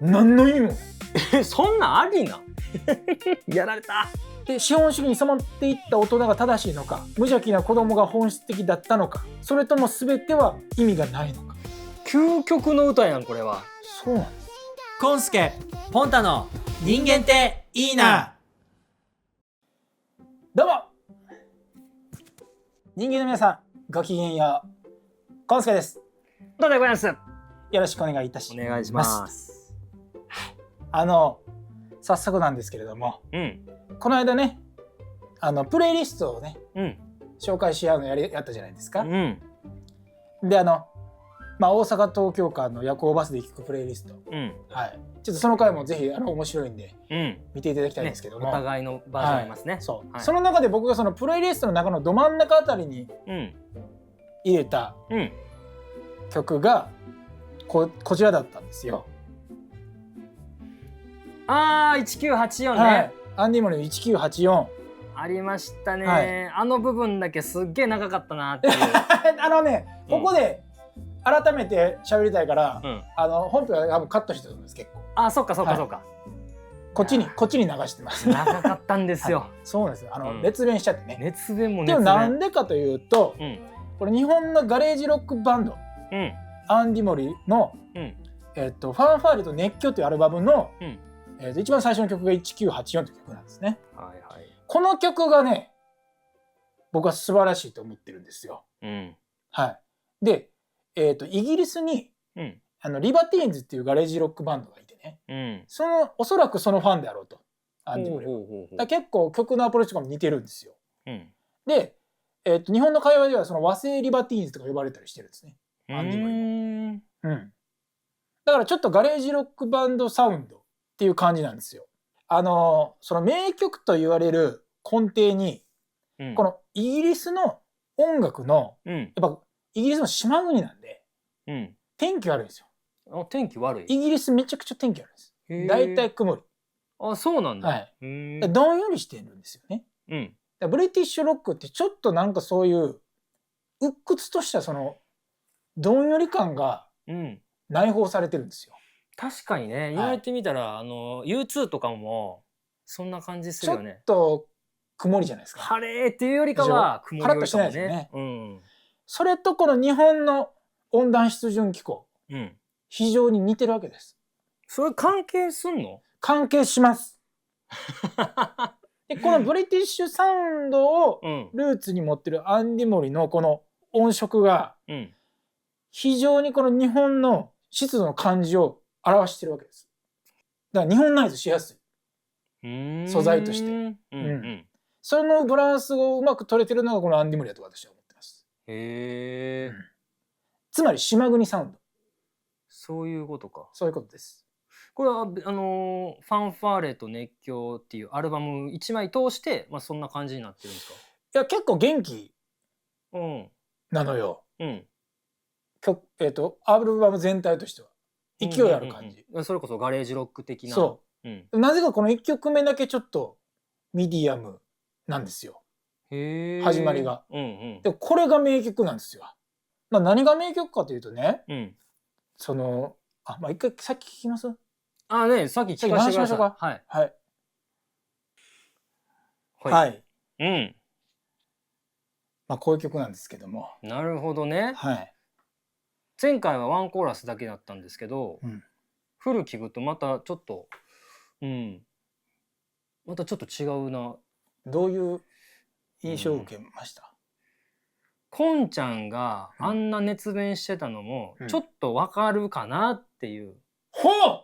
何の意味もない。そんなんありなやられた。で資本主義に染まっていった大人が正しいのか、無邪気な子供が本質的だったのか、それとも全ては意味がないのか。究極の歌やんこれは。そうなんです。コンスケポンタの人間っていいな。どうも人間の皆さん、ごきげんよう。コンスケです。どうでございます。よろしくお願いいたします。お願いします。早速なんですけれども、うん。この間ね、プレイリストをね、うん。紹介し合うのやったじゃないですか。うん。で、大阪東京間の夜行バスで聴くプレイリスト、うん。はい、ちょっとその回もぜひ面白いんでうん。見ていただきたいんですけども、お互いのバージョンありますね。そう、はい、その中で僕がそのプレイリストの中のど真ん中あたりに入れた曲がこちらだったんですよ。ああ、1984ね、はい、アンディモリの1984ありましたね、はい、あの部分だけすっげえ長かったなっていうここで改めて喋りたいから、うん、本編は多分カットしてるんです結構。あ、そっかそっかそっか、こっちに流してます。長かったんですよ、はい、そうなんですよ。熱弁しちゃってね。熱弁も熱弁。でもなんでかというと、これ日本のガレージロックバンド、アンディモリの、ファンファーレと熱狂というアルバムの、一番最初の曲が1984という曲なんですね。はいはい、この曲がね、僕は素晴らしいと思ってるんですよ。はい、で、イギリスに、リバティーンズっていうガレージロックバンドがいてね、おそらくそのファンであろうと、アンディモリは。結構曲のアプローチとかも似てるんですよ。で、日本の会話ではその和製リバティーンズとか呼ばれたりしてるんですね、アンディモリも。だからちょっとガレージロックバンドサウンドっていう感じなんですよ。その名曲と言われる根底に、このイギリスの音楽の、やっぱイギリスの島国なんで、天気悪いんですよ。天気悪い。イギリスめちゃくちゃ天気悪いです。だいたい曇り。あ、そうなんだ。はい。どんよりしてるんですよね。ブリティッシュロックってちょっとなんかそういう鬱屈としたそのどんより感が内包されてるんですよ。確かにね、言われてみたら、U2 とかもそんな感じするよね。ちょっと曇りじゃないですか。晴れっていうよりかは曇りよりかもね。カラッとしてないですよね。それとこの日本の温暖湿潤気候、非常に似てるわけです。それ関係すんの？関係します。でこのブリティッシュサウンドをルーツに持ってるアンディモリのこの音色が非常にこの日本の湿度の感じを表してるわけです。だから日本ナイズしやすい素材として、そのバランスをうまく取れてるのがこのアンディモリだと私は思ってます。へえ、つまり島国サウンド。そういうことか。そういうことです。これはファンファーレと熱狂っていうアルバム1枚通して、そんな感じになってるんですか？いや結構元気なのよ。アルバム全体としては勢いある感じ。それこそガレージロック的な。そう、なぜかこの1曲目だけちょっとミディアムなんですよ。始まりが。でこれが名曲なんですよ。何が名曲かというとね、その一回さっき聞きます？ね、さっき聞かせてください。はいはいはい。こういう曲なんですけども。なるほどね。はい。前回はワンコーラスだけだったんですけど、フル聞くとまたちょっとまたちょっと違うな。どういう印象を受けました？こんちゃんがあんな熱弁してたのもちょっとわかるかなっていう。ほう。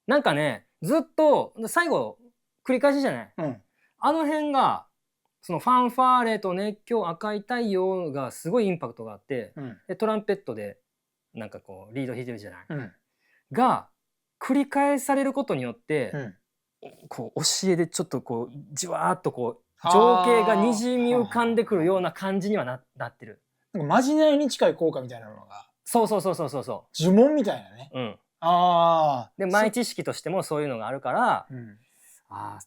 なんかね、ずっと最後繰り返しじゃない、あの辺がそのファンファーレと熱狂赤い太陽がすごいインパクトがあって、でトランペットでなんかこうリード弾いてるじゃない、が繰り返されることによって、こう教えでちょっとこうじわーっとこう情景がにじみ浮かんでくるような感じにはなってる。まじないに近い効果みたいなのが。そう呪文みたいなね。で前知識としてもそういうのがあるから、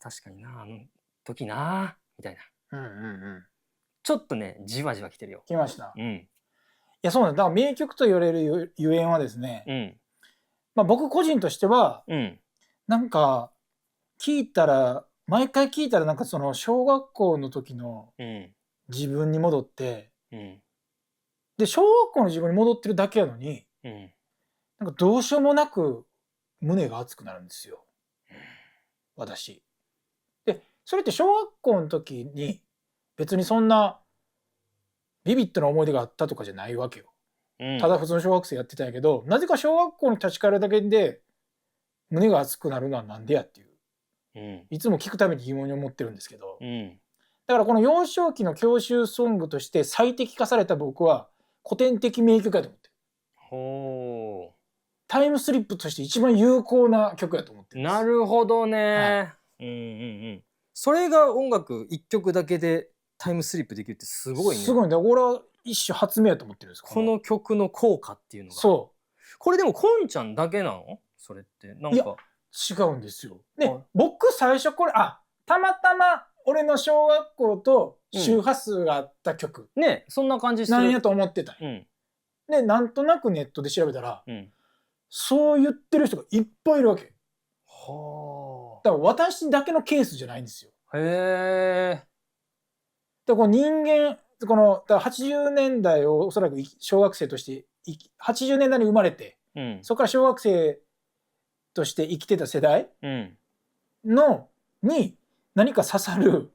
確かになあの時なみたいな、ちょっとねじわじわきてるよ。きました。いやそうなんだ。だから名曲と言われるゆえんはですね、まあ僕個人としては、なんか毎回聞いたらなんかその小学校の時の自分に戻って、で小学校の自分に戻ってるだけやのに、なんかどうしようもなく胸が熱くなるんですよ、私。でそれって小学校の時に別にそんなビビッドな思い出があったとかじゃないわけよ。ただ普通の小学生やってたんやけど、なぜか小学校に立ち返るだけで胸が熱くなるのはなんでやっていう、いつも聞くたびに疑問に思ってるんですけど、だからこの幼少期の教習ソングとして最適化された僕は古典的名曲やと思ってる。ほう。タイムスリップとして一番有効な曲やと思ってるんです。なるほどね。それが音楽一曲だけでタイムスリップできるってすごいね。すごいね。俺は一種発明やと思ってるんです。この曲の効果っていうのが。そう。これでもこんちゃんだけなの？それってなんか。いや違うんですよ。で、僕最初これたまたま俺の小学校と周波数があった曲、ね、そんな感じするなんやと思ってた。でなんとなくネットで調べたら、そう言ってる人がいっぱいいるわけ。はあ。だから私だけのケースじゃないんですよ。へえ。でこの人間だから80年代をおそらく小学生として80年代に生まれて、そこから小学生として生きてた世代に何か刺さる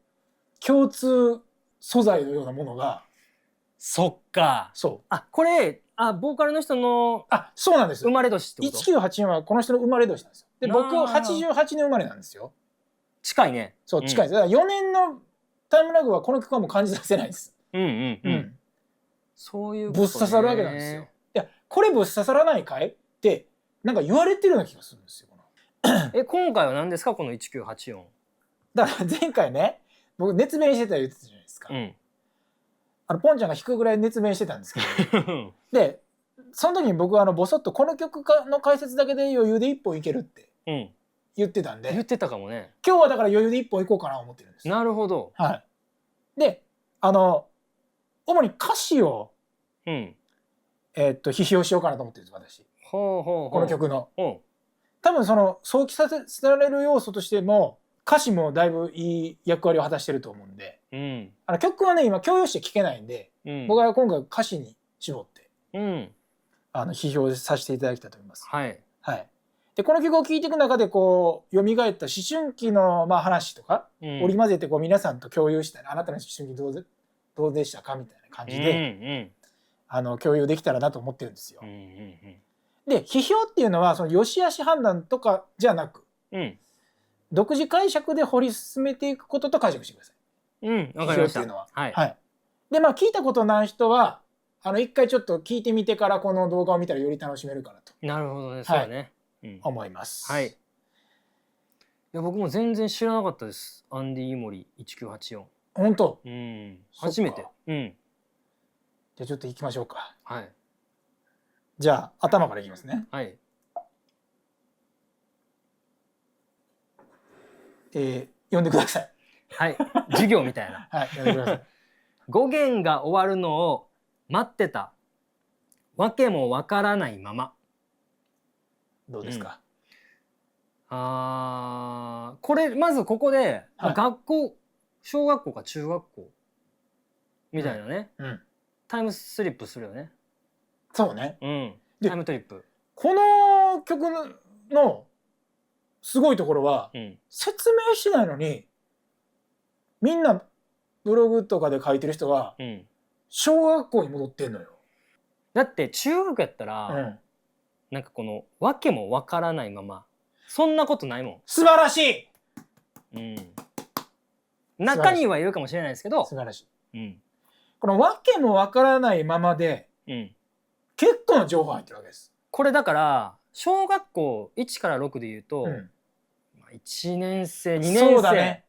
共通素材のようなものが。そっか。そう。これボーカルの人のそうなんです。生まれ年ってこと？1984はこの人の生まれ年なんですよ。で僕88年生まれなんですよ。近いね。そう近いです。だから4年のタイムラグはこの曲はもう感じさせないです。そういうぶっ刺さるわけなんですよ。いやこれぶっ刺さらないかいってなんか言われてるような気がするんですよ。今回は何ですかこの1984。だから前回ね僕熱弁してた言ってたじゃないですか。ポンちゃんが弾くぐらい熱弁してたんですけどでその時に僕はボソッとこの曲の解説だけで余裕で1本いけるって言ってたんで、言ってたかもね。今日はだから余裕で1本いこうかなと思ってるんです。なるほど。はい。で主に歌詞を批評しようかなと思ってるんです私。この曲の。多分その想起させられる要素としても歌詞もだいぶいい役割を果たしてると思うんで、曲はね今共有して聴けないんで、僕は今回歌詞に絞って、批評させていただきたいと思います。はい。はい。でこの曲を聴いていく中でこう蘇った思春期の話とか、織り交ぜてこう皆さんと共有したあなたの思春期どうでしたかみたいな感じで、共有できたらなと思ってるんですよ。で批評っていうのはその良し悪し判断とかじゃなく、独自解釈で掘り進めていくことと解釈してください。わかりました。批評っていうのは。はい。で聞いたことない人は一回ちょっと聞いてみてからこの動画を見たらより楽しめるかなと。なるほどね。そうね。思います。はい。いや僕も全然知らなかったです。アンディ・イモリ1984。本当。初めて。じゃあちょっと行きましょうか。はい。じゃあ頭からいきますね。はい。読んでください。はい。授業みたいな。はい。読んでください。語源が終わるのを待ってた。わけもわからないまま。どうですか？これまずここで、学校小学校か中学校みたいなね、タイムスリップするよね。そうね。タイムトリップ。この曲のすごいところは、説明してないのにみんなブログとかで書いてる人は、小学校に戻ってんのよ。だって中学やったら、なんかこの訳もわからないままそんなことないもん。素晴らしい。中にはいるかもしれないですけど素晴らしい。この訳もわからないままで、結構な情報入ってるわけです。これだから小学校1から6でいうと、1年生2年生そうだね。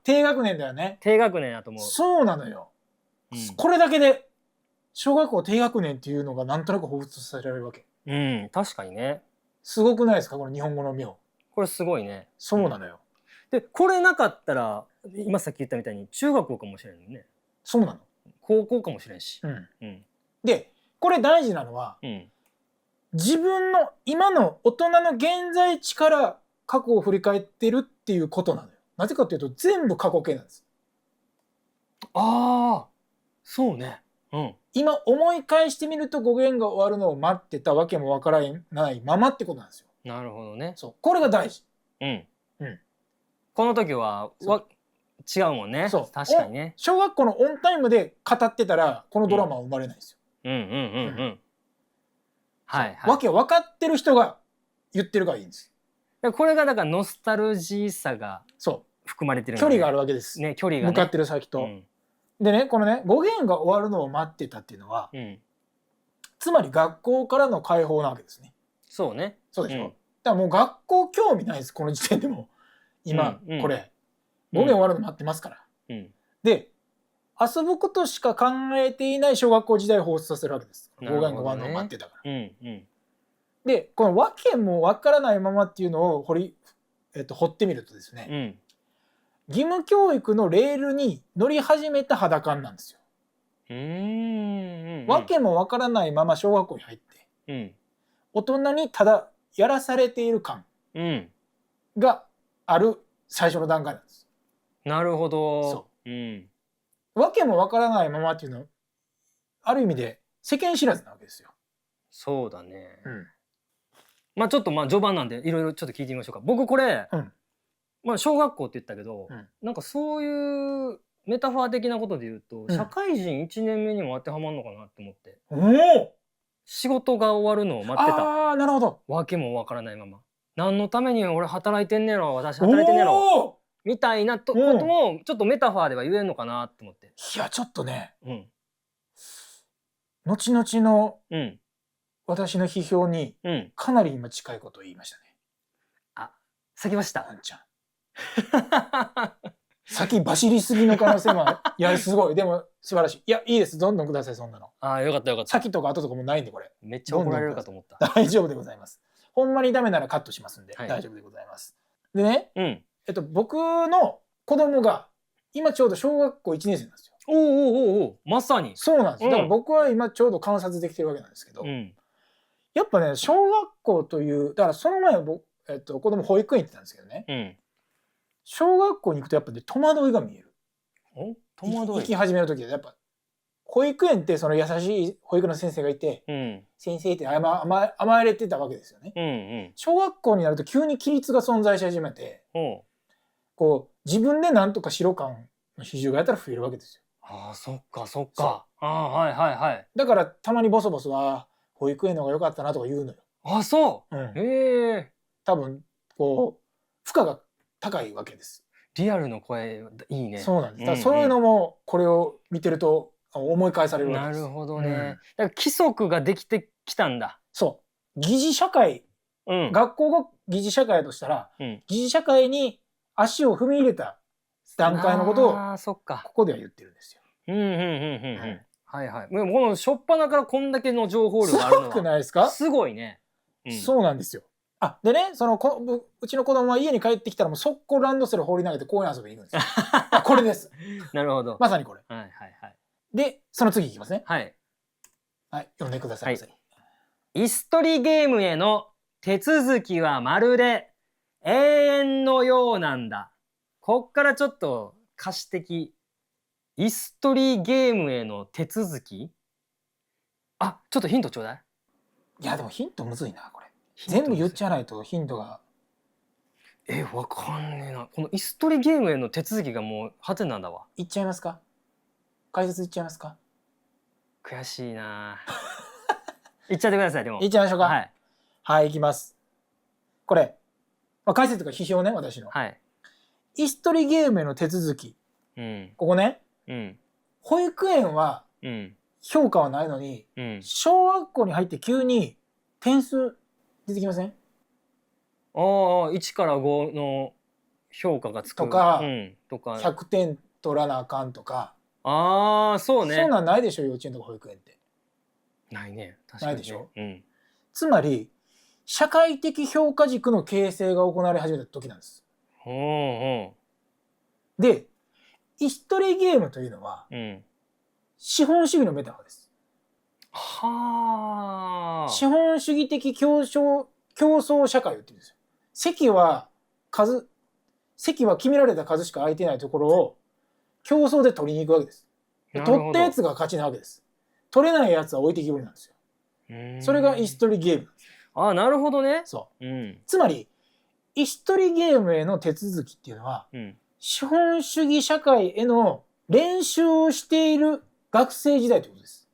低学年だよね。低学年だと思う。そうなのよ。これだけで小学校低学年っていうのがなんとなく彷彿とさせられるわけ。確かにね。すごくないですかこの日本語の妙。これすごいね。そうなのよ。でこれなかったら今さっき言ったみたいに中学校かもしれないね。そうなの。高校かもしれんし。でこれ大事なのは、自分の今の大人の現在地から過去を振り返ってるっていうことなのよ。なぜかというと全部過去形なんです。ああ、そうね。うん。今思い返してみると語源が終わるのを待ってたわけもわからないままってことなんですよ。なるほどね。そう、これが大事。うん。うん。この時は違うもんね。そう、確かにね。小学校のオンタイムで語ってたらこのドラマは生まれないんですよ。うんうんうんうん。はいはい。わけ分かってる人が言ってるからいいんです。これがだからノスタルジーさが含まれてる、距離があるわけです。ね、距離がね。向かってる先と。でね、このね、語源が終わるのを待ってたっていうのは、つまり学校からの解放なわけですね。そうね。そうでしょ。だからもう学校興味ないです、この時点でも。今、これ。語源終わるの待ってますから。で、遊ぶことしか考えていない小学校時代を放出させるわけです。語源が終わるのを待ってたから。で、この訳も分からないままっていうのを掘ってみるとですね、義務教育のレールに乗り始めた裸なんですよ。訳も分からないまま小学校に入って、大人にただやらされている感がある最初の段階なんです。なるほど。そう。訳も分からないままっていうのはある意味で世間知らずなわけですよ。そうだね。まあちょっと序盤なんでいろいろちょっと聞いてみましょうか。僕これ、小学校って言ったけど、なんかそういうメタファー的なことで言うと、社会人1年目にも当てはまるのかなって思って。仕事が終わるのを待ってた。ああ、なるほど。訳もわからないまま。何のために俺働いてんねやろ、私働いてんねやろ。みたいなこともちょっとメタファーでは言えんのかなって思って。いやちょっとね、後々の私の批評にかなり今近いことを言いましたね。あ、咲きました。あんちゃん。先走りすぎの可能性もある。いやすごい、でも素晴らしい。いやいいです、どんどんください、そんなの。ああ、よかったよかった。先とか後とかもないんで、これめっちゃ怒られるかと思った。大丈夫でございます。ほんまにダメならカットしますんで、大丈夫でございます。でね、僕の子供が今ちょうど小学校1年生なんですよ。おまさにそうなんです。だから僕は今ちょうど観察できてるわけなんですけど、やっぱね、小学校という、だからその前は子供保育園行ってたんですけどね、小学校に行くとやっぱね、戸惑いが見える。戸惑い行き始める時はやっぱ保育園ってその優しい保育の先生がいて、先生って甘えれてたわけですよね。小学校になると急に規律が存在し始めて、こう自分で何とかしろ感の比重がやったら増えるわけですよ。ああ、そっかそっか。ああ、はいはいはい。だからたまにボソボソは保育園の方が良かったなとか言うのよ。あ、そう。へえ。多分こう負荷が高いわけです。リアルの声いいね。そうなんです。だからそういうのもこれを見てると思い返されるわけです。なるほどね。だから規則ができてきたんだ。そう。疑似社会、学校が疑似社会だとしたら、疑似社会に足を踏み入れた段階のことをここでは言ってるんですよ。はいはい。もうこの初っ端からこんだけの情報量があるのはすごくないですか？すごいね。そうなんですよ。あ、でね、うちの子供は家に帰ってきたらもう速攻ランドセル放り投げて公園遊びに行くんですよ。これです。なるほど。まさにこれ。はいはいはい。で、その次いきますね。はい。はい、読んでください。椅子取りゲームへの手続きはまるで永遠のようなんだ。こっからちょっと歌詞的。椅子取りゲームへの手続き？あ、ちょっとヒントちょうだい。いやでもヒントむずいなこれ。全部言っちゃわないとヒントが。わかんねえな。この椅子取りゲームへの手続きがもうハテナだわ。いっちゃいますか？解説いっちゃいますか？悔しいな。いっちゃってください。でもいっちゃいましょうか。はい、はい、いきます。これ、解説とか批評ね、私の。はい。椅子取りゲームへの手続き。ここね。保育園は評価はないのに、小学校に入って急に点数出てきません？ああ、1から5の評価がつくとか、100点取らなあかんとか。ああ、そうね。そうなんないでしょ、幼稚園とか保育園って。ないね。確かにね。ないでしょ。つまり社会的評価軸の形成が行われ始めた時なんです。で、椅子取りゲームというのは、資本主義のメタファーです。はあ。資本主義的競争社会を言ってるんですよ。席は決められた数しか空いてないところを競争で取りに行くわけです。取ったやつが勝ちなわけです。取れないやつは置いてきぼりなんですよ。それが椅子取りゲームなんですよ。ああ、なるほどね。そう。うん、つまり椅子取りゲームへの手続きっていうのは、うん、資本主義社会への練習をしている学生時代ということです。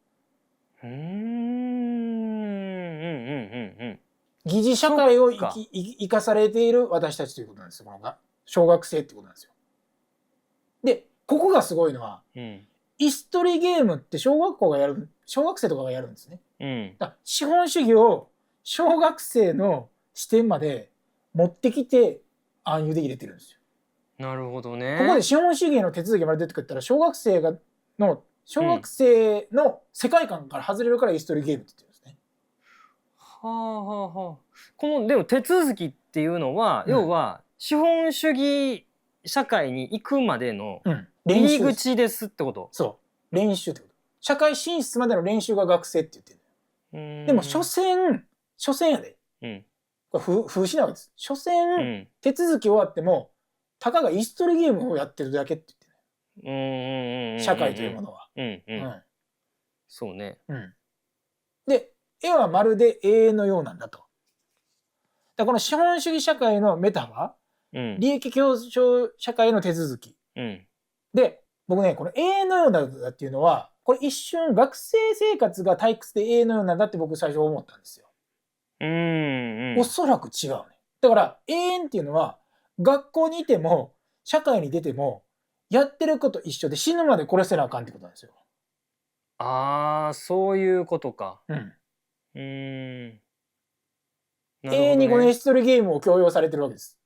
疑似社会を生かされている私たちということなんですよ。この小学生ってことなんですよ。で、ここがすごいのは、椅子取りゲームって小学生とかがやるんですね。だから資本主義を小学生の視点まで持ってきて暗喩で入れてるんですよ。なるほどね。ここで資本主義への手続きまで出てくったら小学生の世界観から外れるから椅子取りゲームって言ってるんですね。はあはあはあ。このでも手続きっていうのは、要は資本主義社会に行くまでの入り口ですってこと。そう練習ってこと。社会進出までの練習が学生って言ってる。でも所詮やで。これ風刺なわけです。所詮、手続き終わってもたかが椅子取りゲームをやってるだけって言ってる。社会というものは。そうね。で絵はまるで永遠のようなんだと。だこの資本主義社会のメタは、利益競争社会の手続き。で僕ねこの永遠のようなんだっていうのはこれ一瞬学生生活が退屈で永遠のようなんだって僕最初思ったんですよ。おそらく違うね。だから永遠っていうのは学校にいても社会に出てもやってること一緒で死ぬまでこれせなあかんってことなんですよ。ああ、そういうことか。永遠にこの椅子取りゲームを強要されてるわけです。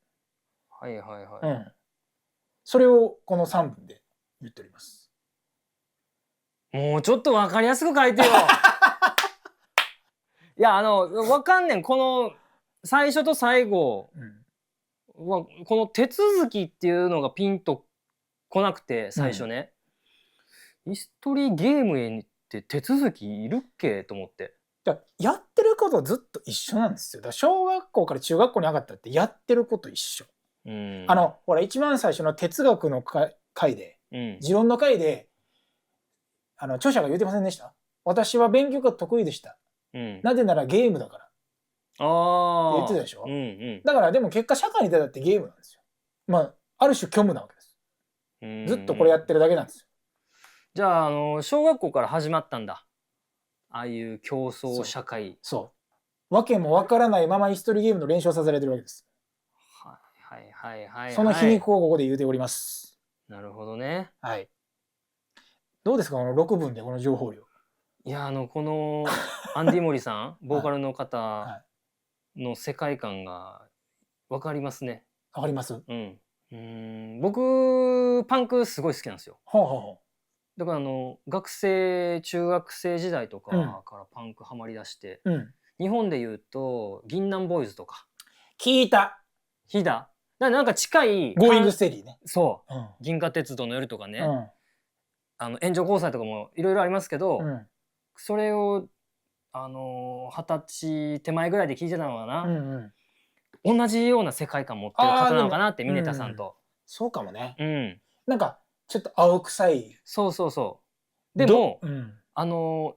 はいはいはい。それをこの3分で言っております。もうちょっと分かりやすく書いてよ。いや分かんねん。この最初と最後は、この手続きっていうのがピンとこなくて最初ね。椅子取りゲームへって手続きいるっけと思って。やってることずっと一緒なんですよ。だから小学校から中学校に上がったってやってること一緒。ほら一番最初の哲学の回で、持論の回で著者が言うてませんでした？私は勉強が得意でした。なぜならゲームだから。って言ってたでしょ。だからでも結果社会に出たってゲームなんですよ。まあある種虚無なわけです。ずっとこれやってるだけなんですよ。じゃあ小学校から始まったんだ。ああいう競争社会。そう。わけもわからないまま椅子取りゲームの練習をさせられてるわけです。はいはいはい。その皮肉をここで言うております。なるほどね。はい。どうですかこの6分でこの情報量。いやこのアンディ・モリさんボーカルの方の世界観が分かりますね。分かります。僕パンクすごい好きなんですよ。だから学生中学生時代とかからパンクハマりだして、日本でいうと銀杏ボーイズとか聞いた。なんか近いゴーイングステディね。そう、銀河鉄道の夜とかね、援助交際とかもいろいろありますけど、それを20歳手前ぐらいで聞いてたのかな、同じような世界観持ってる方なのかなって、ミネタさんと。そうかもね。なんかちょっと青臭い。そうでも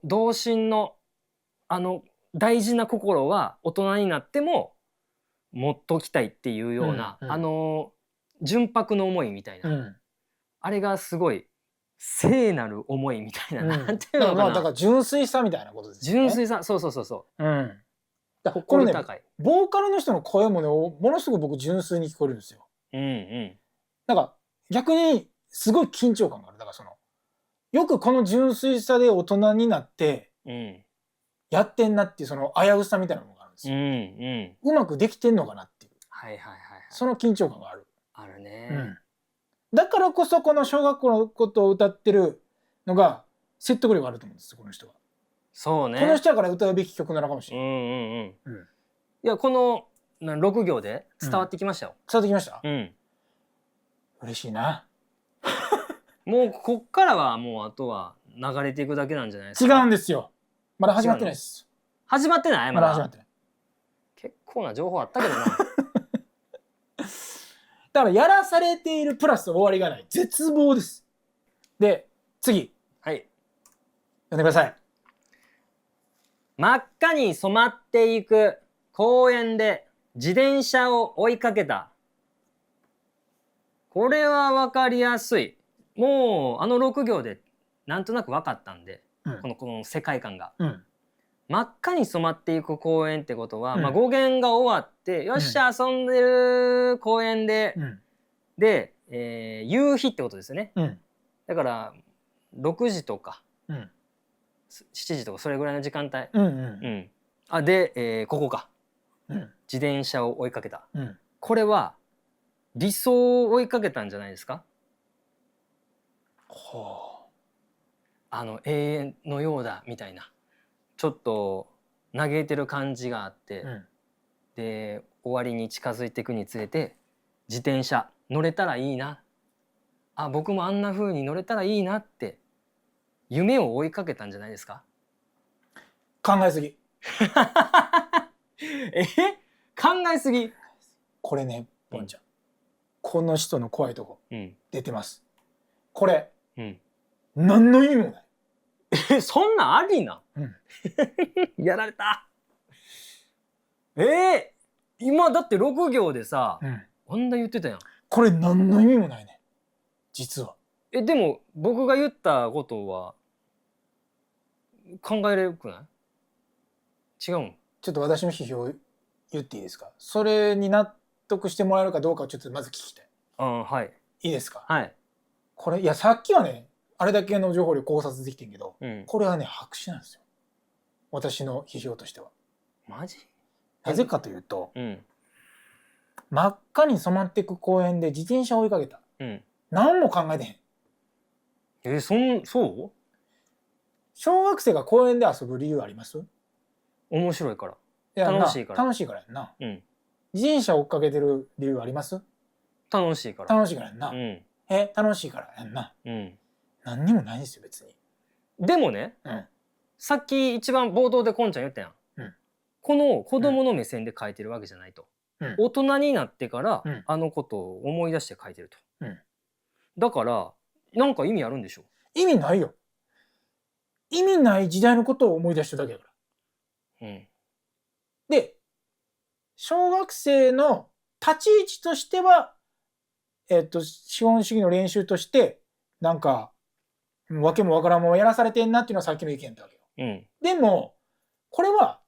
童心の大事な心は大人になっても持っときたいっていうような、純白の思いみたいな、あれがすごい聖なる思いみたいな、なんていうのかな。だから純粋さみたいなことですね。純粋さ、そう。これね、ボーカルの人の声もね、ものすごく僕純粋に聞こえるんですよ。なんか逆にすごい緊張感がある。だからよくこの純粋さで大人になってやってんなっていうその危うさみたいなものがあるんですよ。うまくできてんのかなっていう。その緊張感がある。あるね。だからこそこの小学校のことを歌ってるのが説得力あると思うんですよ、この人は。そうね。この人だから歌うべき曲なのかもしれない。いやこの6行で伝わってきましたよ。伝わってきました。嬉しいな。もうこっからはもうあとは流れていくだけなんじゃないですか。違うんですよ。まだ始まってないです。始まってない？まだ始まってない。結構な情報あったけどな。だからやらされているプラス終わりがない。絶望です。で、次。はい。読んでください。真っ赤に染まっていく公園で自転車を追いかけた。これは分かりやすい。もう6行でなんとなく分かったんで、この世界観が。真っ赤に染まっていく公園ってことは、語源が終わってよっしゃ遊んでる公園で、で、夕日ってことですよね。だから6時とか、7時とかそれぐらいの時間帯。で、ここか。自転車を追いかけた。これは理想を追いかけたんじゃないですか？永遠のようだみたいなちょっと嘆いてる感じがあって、で終わりに近づいていくにつれて自転車乗れたらいいな、僕もあんな風に乗れたらいいなって夢を追いかけたんじゃないですか？考えすぎ。考えすぎ。これね、ボンちゃん、この人の怖いとこ、出てます。これ、何の意味もない。そんなんありな。やられた。今だって6行でさ、あんな言ってたやん。これ何の意味もないね、実は。でも僕が言ったことは考えれるくない？違うん？ちょっと私の批評言っていいですか？それに納得してもらえるかどうかをちょっとまず聞きたい。はい。いいですか？はい。これ、いや、さっきはね、あれだけの情報量考察できてんけど、これはね、白紙なんですよ。私の批評としては。マジ？なぜかというと、真っ赤に染まっていく公園で自転車を追いかけた。何も考えてへん。そう？小学生が公園で遊ぶ理由あります？面白いから。楽しいから。楽しいからやんな。自転車追っかけてる理由あります？楽しいから。楽しいからやんな。楽しいからやんな。何にもないんですよ、別に。でもね、さっき一番冒頭でこんちゃん言ったやん。この子供の目線で書いてるわけじゃないと。大人になってからあのことを思い出して書いてると。だからなんか意味あるんでしょ？意味ないよ。意味ない時代のことを思い出してるだけだから。で、小学生の立ち位置としては、資本主義の練習としてなんかわけもわからんままやらされてんなっていうのはさっきの意見だわけよ。でもこれは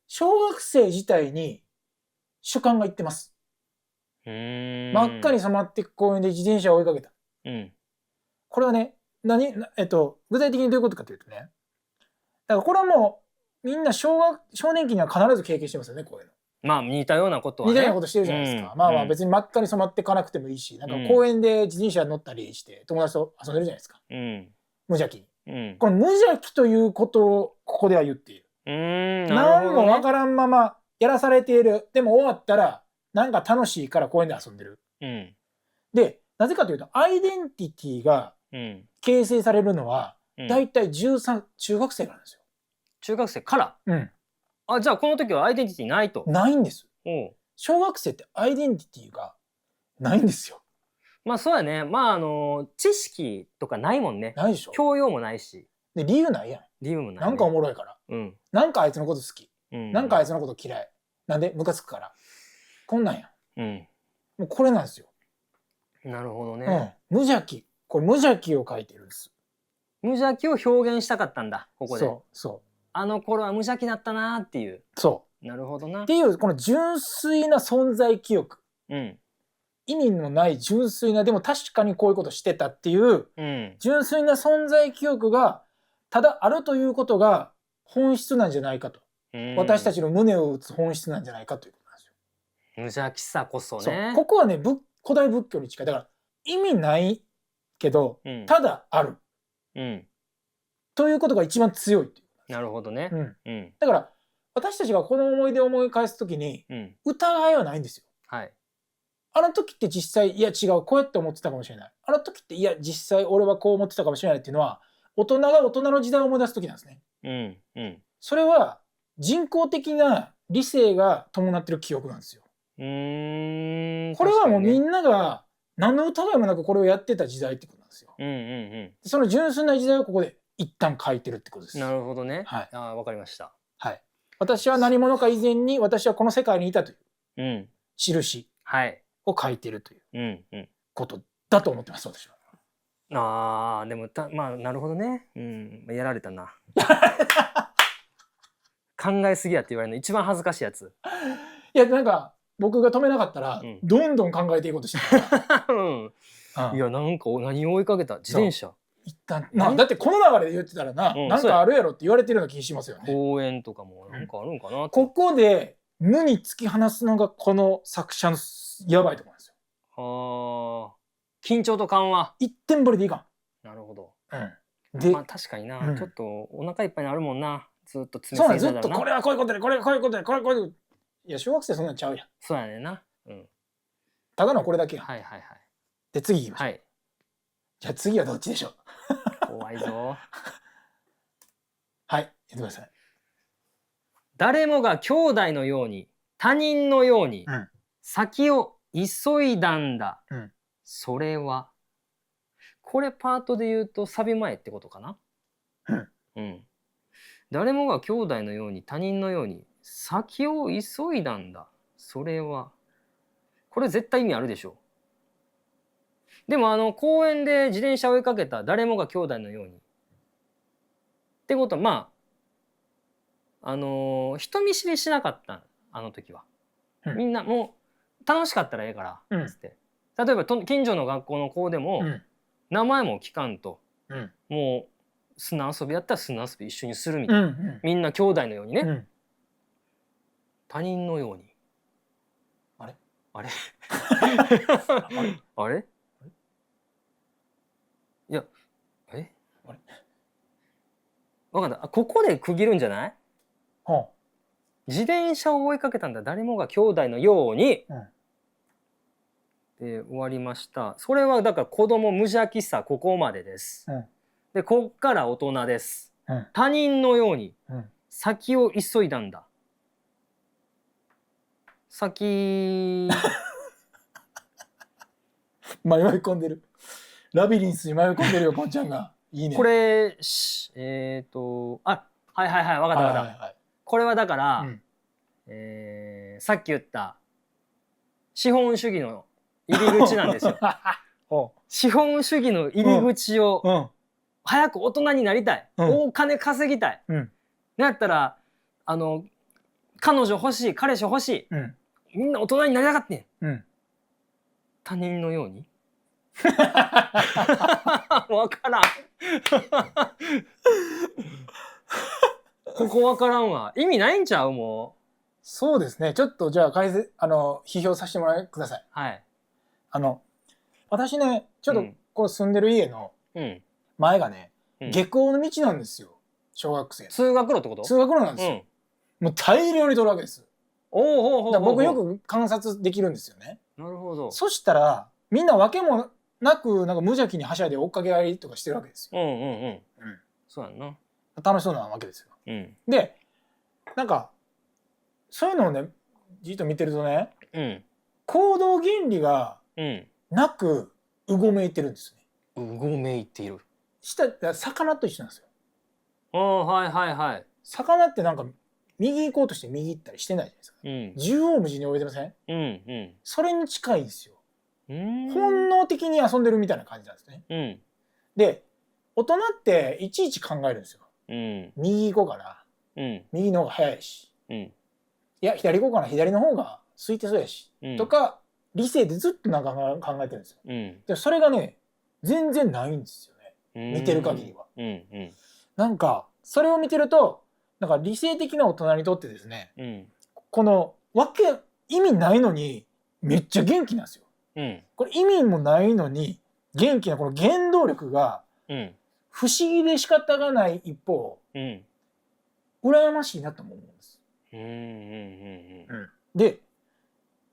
小学生自体に主観がいってます。真っ赤に染まっていく公園で自転車を追いかけた。これはね、具体的にどういうことかというとね、だからこれはもうみんな少年期には必ず経験してますよね、こういうの。まあ似たようなことはね。似たようなことしてるじゃないですか。まあ別に真っ赤に染まっていかなくてもいいし、なんか公園で自転車乗ったりして友達と遊んでるじゃないですか。無邪気に。この無邪気ということをここでは言っている。何もわからんままやらされている。でも終わったらなんか楽しいから公園で遊んでる。で、なぜかというとアイデンティティが形成されるのはだいたい13、中学生からなんですよ。中学生から？じゃあこの時はアイデンティティないと？ないんです。小学生ってアイデンティティがないんですよ。まあそうやね。まあ知識とかないもんね。ないでしょ。教養もないし。で理由ないやん。理由もない、ね。なんかおもろいから。なんかあいつのこと好き。なんかあいつのこと嫌い。なんでムカつくから。こんなんやん。もうこれなんですよ。なるほどね。無邪気。これ無邪気を書いてるんです。無邪気を表現したかったんだ、ここで。そう。あの頃は無邪気だったなっていう。そう。なるほどな。っていうこの純粋な存在記憶。意味のない純粋な、でも確かにこういうことしてたっていう、純粋な存在記憶がただあるということが本質なんじゃないかと。私たちの胸を打つ本質なんじゃないかということなんですよ。無邪気さこそね。ここはね、古代仏教に近い。だから意味ないけど、ただある。ということが一番強いっていう。なるほどね。だから私たちがこの思い出を思い返すときに、疑いはないんですよ。あの時って実際いや違うこうやって思ってたかもしれない。あの時っていや実際俺はこう思ってたかもしれないっていうのは大人が大人の時代を思い出す時なんですね。それは人工的な理性が伴ってる記憶なんですよ。これはもうみんなが何の疑いもなくこれをやってた時代ってことなんですよ。その純粋な時代をここで一旦書いてるってことです。なるほどね。はい。わかりました。はい。私は何者か以前に私はこの世界にいたという印を書いてるということだと思ってます、私は。でもまあなるほどね。やられたな。考えすぎやって言われるの一番恥ずかしいやつ。いやなんか僕が止めなかったら、どんどん考えていこうとしてた。いやなんか何を追いかけた自転車。一旦だってこの流れで言ってたらなんかあるやろって言われてるような気しますよね。公園とかもなんかあるんかな。ここで無に突き放すのがこの作者のやばいところなんですよ。緊張と緩和。一点張りでいいかん。なるほど。でまあ確かにな、ちょっとお腹いっぱいになるもんな。ずっと詰めすぎたらな。ずっとこれはこういうことでこれはこういうことでこれはこういうことで。いや小学生そんなんちゃうやん。そうやねんな。ただのこれだけやん。はいはいはい。で次いきましょう。はい。じゃあ次はどっちでしょう。怖いぞ。はい、言ってください。誰もが兄弟のように他人のように先を急いだんだ。それはこれパートで言うとサビ前ってことかな。誰もが兄弟のように他人のように先を急いだんだ。それはこれ絶対意味あるでしょ。でも公園で自転車を追いかけた誰もが兄弟のようにってことはまあ人見知りしなかったあの時は、みんなもう楽しかったらええからつって、例えば近所の学校の子でも、名前も聞かんと、もう砂遊びやったら砂遊び一緒にするみたいな、みんな兄弟のようにね、他人のようにあれあれいや分かった。ここで区切るんじゃない？自転車を追いかけたんだ誰もが兄弟のように、で終わりました。それはだから子供無邪気さここまでです。でこっから大人です。他人のように先を急いだんだ。先迷い込んでる。ラビリンスに迷い込んでるよこんちゃんが。いいね。これはいはいはい分かった分かった。これはだから、さっき言った資本主義の入り口なんですよ。資本主義の入り口を、早く大人になりたい、大金稼ぎたい、なんやったら彼女欲しい彼氏欲しい、みんな大人になりたかってん、他人のように分からんここ分からんわ。意味ないんちゃう？もうそうですね。ちょっとじゃあ批評させてもらってください。はい。私ねちょっとこう住んでる家の前がね、下校の道なんですよ。小学生通学路ってこと？通学路なんですよ。もう大量に取るわけです。僕よく観察できるんですよね。なるほど。そしたらみんな訳もなくなんか無邪気にはしゃいで追っかけ合いとかしてるわけですよ。そうやんな。楽しそうなわけですよ。でなんかそういうのをねじっと見てるとね、行動原理がなくうごめいてるんですよね。うごめいている。魚と一緒なんですよ。はいはいはい。魚ってなんか右行こうとして右行ったりしてないじゃないですか。縦横無尽に泳いでません？それに近いんですよ。本能的に遊んでるみたいな感じなんですね。で大人っていちいち考えるんですよ。右行こうかな、右の方が早いし、いや左行こうかな、左の方が空いてそうやし、とか理性でずっとなんか考えてるんですよ。でそれがね全然ないんですよね、見てる限りは。なんかそれを見てるとなんか理性的な大人にとってですね、この意味ないのにめっちゃ元気なんですよ。これ意味もないのに元気なこの原動力が不思議で仕方がない一方、羨ましいなと思うんです。で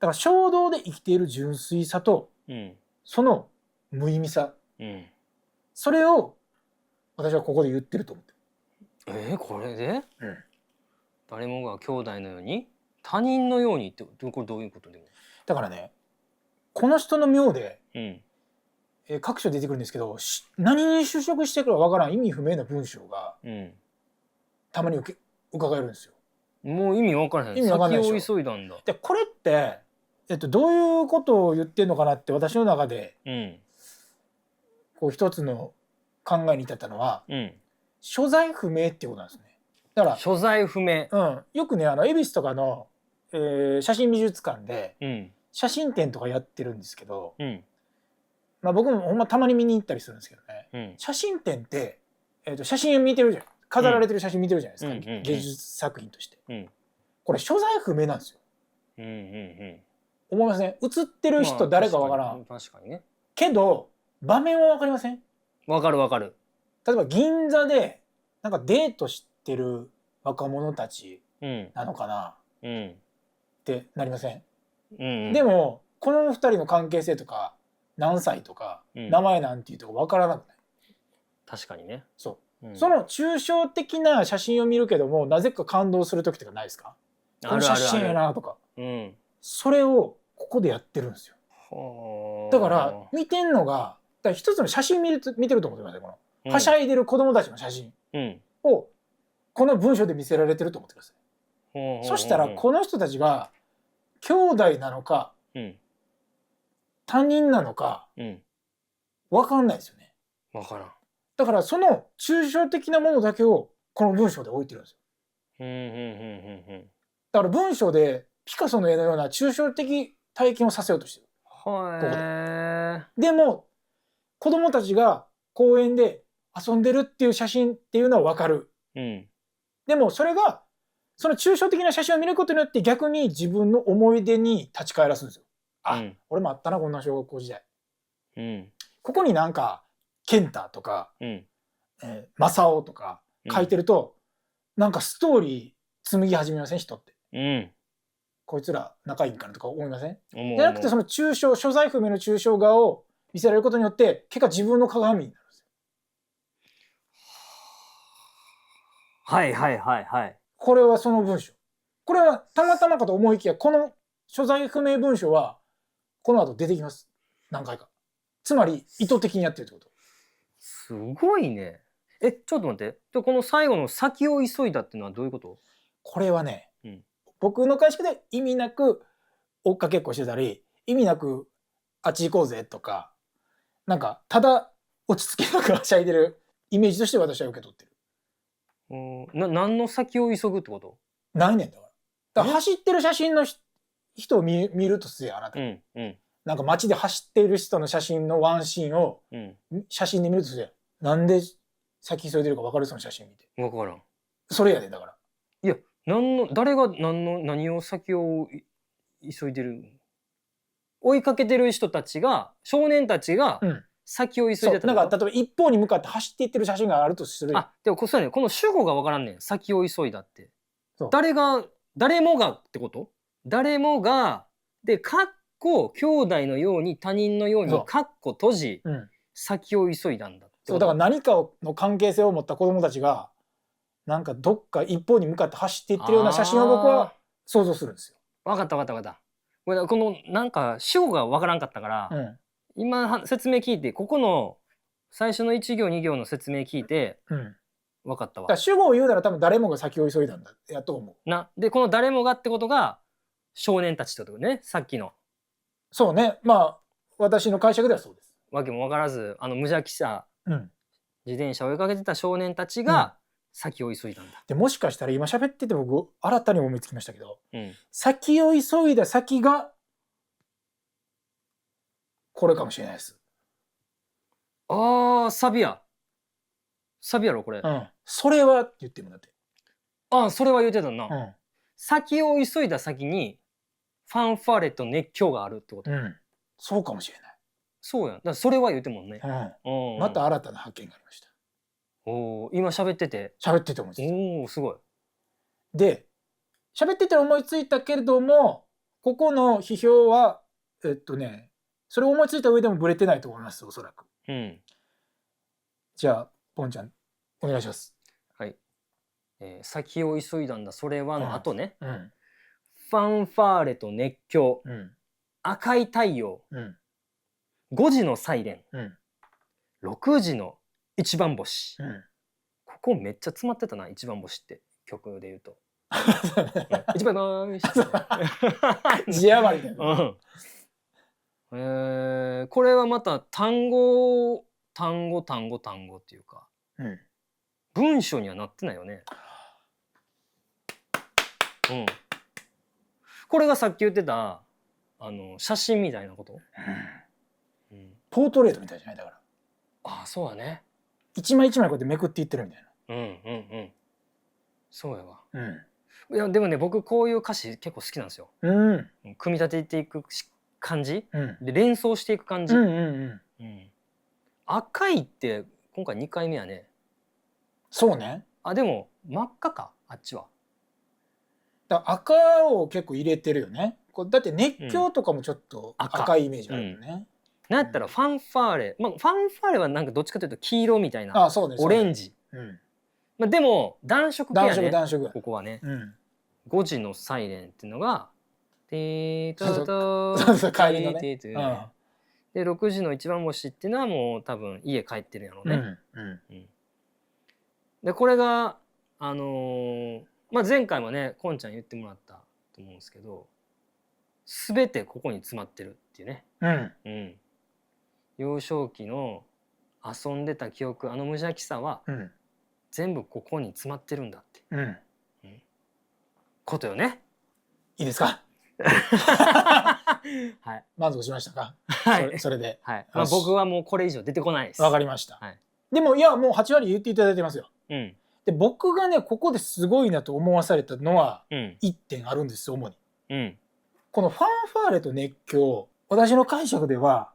だから衝動で生きている純粋さと、その無意味さ、それを私はここで言ってると思ってる。これで、誰もが兄弟のように他人のようにってこれどういうことでも。だからねこの人の名で、うん、各所出てくるんですけど何に就職してくるかわからん意味不明な文章が、うん、たまに伺えるんですよ。もう意味わからへん。意味わかんないでしょ。先を急いだんだ。でこれって、どういうことを言ってるのかなって私の中で、うん、こう一つの考えに至ったのは、うん、所在不明っていうことなんですね。だから所在不明。よくね恵比寿とかの、写真美術館で、うん、写真展とかやってるんですけど、うん、僕もほんまたまに見に行ったりするんですけどね、うん、写真展って、写真を見てるじゃん飾られてる写真見てるじゃないですか、うん、芸術作品として、うん、これ所在不明なんですよ。うん、うん、思いません？写ってる人誰かわからん、確かにね。けど場面はわかりません？わかるわかる。例えば銀座でなんかデートしてる若者たちなのかな、うん、ってなりません？うん、でもこの2人の関係性とか何歳とか、名前なんていうとこ分からなくない？確かにね。そう、その抽象的な写真を見るけどもなぜか感動する時とかないですか？この写真やなとか、それをここでやってるんですよ。だから見てんのがだから一つの写真見てると思ってください。このはしゃいでる子供たちの写真をこの文章で見せられてると思ってください。そしたらこの人たちが兄弟なのか、他人なのか、分かんないですよね。分からん。だからその抽象的なものだけをこの文章で置いてるんですよ。だから文章でピカソの絵のような抽象的体験をさせようとしてる。ここでも子供たちが公園で遊んでるっていう写真っていうのは分かる。でもそれがその抽象的な写真を見ることによって逆に自分の思い出に立ち返らすんですよ。俺もあったなこんな小学校時代。ここになんか健太とか、正雄とか書いてると、なんかストーリー紡ぎ始めません？人って、こいつら仲いいんかなとか思いません？じゃなくてその所在不明の抽象画を見せられることによって結果自分の鏡になるんですよ。はいはいはいはい。これはその文章。これはたまたまかと思いきやこの所在不明文章はこの後出てきます。何回か。つまり意図的にやってるってこと。すごいね。ちょっと待って。この最後の先を急いだっていうのはどういうこと？これはね、僕の解釈で意味なく追っかけっこしてたり、意味なくあっち行こうぜとか、なんかただ落ち着けなくはしゃいでるイメージとして私は受け取ってる。何の先を急ぐってこと？ないねんだから。だから走ってる写真の人を見るとすれあなた。なんか街で走っている人の写真のワンシーンを写真で見るとすれ、なんで先急いでるか分かる？その写真見て。分からん。それやでだから。いや誰が何を先を急いでる？追いかけてる人たちが少年たちが先を急いでた。なんか例えば一方に向かって走っていってる写真があるとする。でもそうね、この主語が分からんねん。先を急いだって。誰もがってこと？誰もがでかっこ兄弟のように他人のようにかっこ閉じ、先を急いだんだって。そうだから何かの関係性を持った子供たちがなんかどっか一方に向かって走っていってるような写真を僕は想像するんですよ。分かった分かった分かった。このなんか主語が分からんかったから、今説明聞いてここの最初の1行2行の説明聞いて、分かったわ。主語を言うなら多分誰もが先を急いだんだやと思う。でこの誰もがってことが少年たちってことね、さっきの。そうね、私の解釈ではそうです。わけも分からず無邪気さ、自転車を追いかけてた少年たちが先を急いだんだ。でもしかしたら今喋ってて僕新たに思いつきましたけど、先を急いだ先がこれかもしれないです。サビやろこれ。それはって言ってもだって。それは言ってたな。先を急いだ先にファンファーレと熱狂があるってこと。そうかもしれない。そうやん。だからそれは言ってもんね。また新たな発見がありました。今喋ってて思いついた。すごい。で喋ってて思いついたけれどもここの批評はそれを思いついた上でもブレてないと思います、おそらく。じゃあポンちゃんお願いします。はい。先を急いだんだそれはの後ね、うん、ファンファーレと熱狂、うん、赤い太陽、うん、5時のサイレン、うん、6時の一番星、うん、ここめっちゃ詰まってたな、一番星って曲で言うと、一番星字余りだよね。これはまた単語っていうか、うん、文章にはなってないよね。これがさっき言ってた写真みたいなこと、ポートレートみたいじゃないだから。ああそうだね。一枚一枚こうやってめくっていってるみたいな。そうやわ。いやでもね僕こういう歌詞結構好きなんですよ。組み立てていく感じ、で連想していく感じ。赤いって今回2回目やね。そうね。あでも真っ赤かあっちは。だ赤を結構入れてるよね。だって熱狂とかもちょっと赤いイメージあるよね。なんやったらファンファーレ、ファンファーレはなんかどっちかというと黄色みたいな、オレンジ。でも暖色系やね。暖色ここはね。5時のサイレンっていうのがで6時の一番星っていうのはもう多分家帰ってるやろうね。でこれが前回もねこんちゃん言ってもらったと思うんですけど、全てここに詰まってるっていうね。幼少期の遊んでた記憶、無邪気さは全部ここに詰まってるんだって、ことよね。いいですか。はい。満足しましたか。それで。はい。僕はもうこれ以上出てこないです。わかりました。でもいやもう8割言っていただいてますよ。で僕がねここですごいなと思わされたのは1点あるんです主に。このファンファーレと熱狂、私の解釈では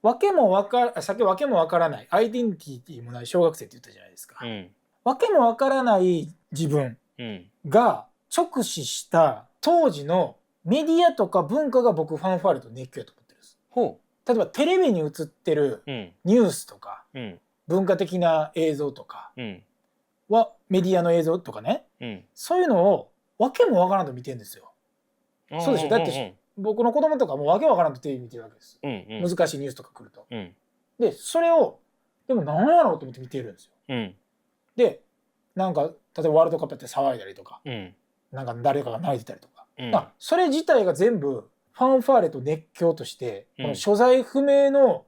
さっきわけもわからないアイデンティティもない小学生って言ったじゃないですか。わけもわからない自分が直視した当時のメディアとか文化が僕ファンファーレと熱狂やと思ってるんです。例えばテレビに映ってるニュースとか文化的な映像とかはメディアの映像とかね、そういうのをわけもわからんと見てるんですよ。そうでしょ。だって僕の子供とかもわけわからんとテレビ見てるわけです。難しいニュースとか来ると。でそれをでも何やろうと思って見てるんですよ。でなんか例えばワールドカップやって騒いだりとか、なんか誰かが泣いてたりとか、それ自体が全部ファンファーレと熱狂として、この所在不明の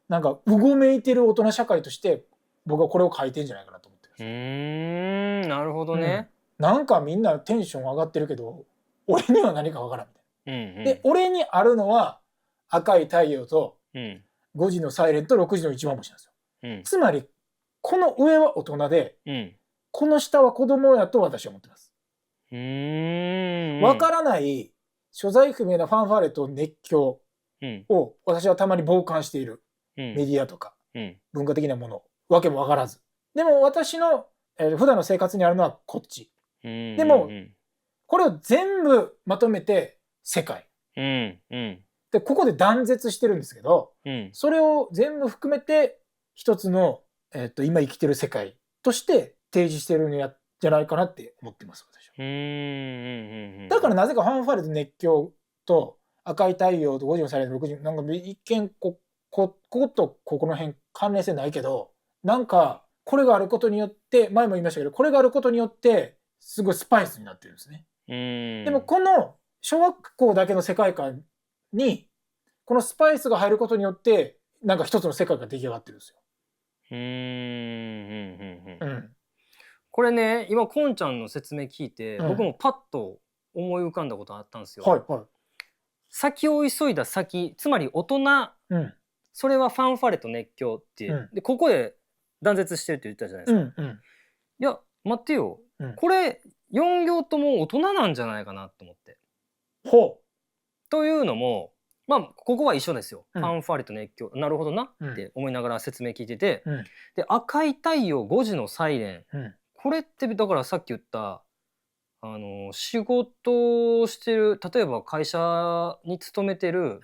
なんかうごめいてる大人社会として僕はこれを書いてんじゃないかなと思ってるんです。なるほどね。なんかみんなテンション上がってるけど俺には何かわからんみたいな。で俺にあるのは赤い太陽と5時のサイレンと6時の一番星なんですよ。つまりこの上は大人で、この下は子供やと私は思ってます。わからない所在不明なファンファーレと熱狂を私はたまに傍観している。メディアとか文化的なものわけも分からず、でも私の、普段の生活にあるのはこっち。でもこれを全部まとめて世界でここで断絶してるんですけど、それを全部含めて一つの、今生きてる世界として提示してるんじゃないかなって思ってます私は。だからなぜかファンファーレと熱狂と赤い太陽と5時のサイレンと6時なんか一見こことここの辺関連性ないけど、なんかこれがあることによって前も言いましたけどこれがあることによってすごいスパイスになってるんですね。でもこの小学校だけの世界観にこのスパイスが入ることによってなんか一つの世界が出来上がってるんですよ。これね今こんちゃんの説明聞いて、僕もパッと思い浮かんだことあったんですよ。先を急いだ先、つまり大人、それはファンファレと熱狂って、でここで断絶してるって言ったじゃないですか。いや待ってよ、これ4行とも大人なんじゃないかなと思って。というのもここは一緒ですよ。ファンファレと熱狂、なるほどなって思いながら説明聞いてて、で赤い太陽5時のサイレン、これってだからさっき言った仕事をしてる、例えば会社に勤めてる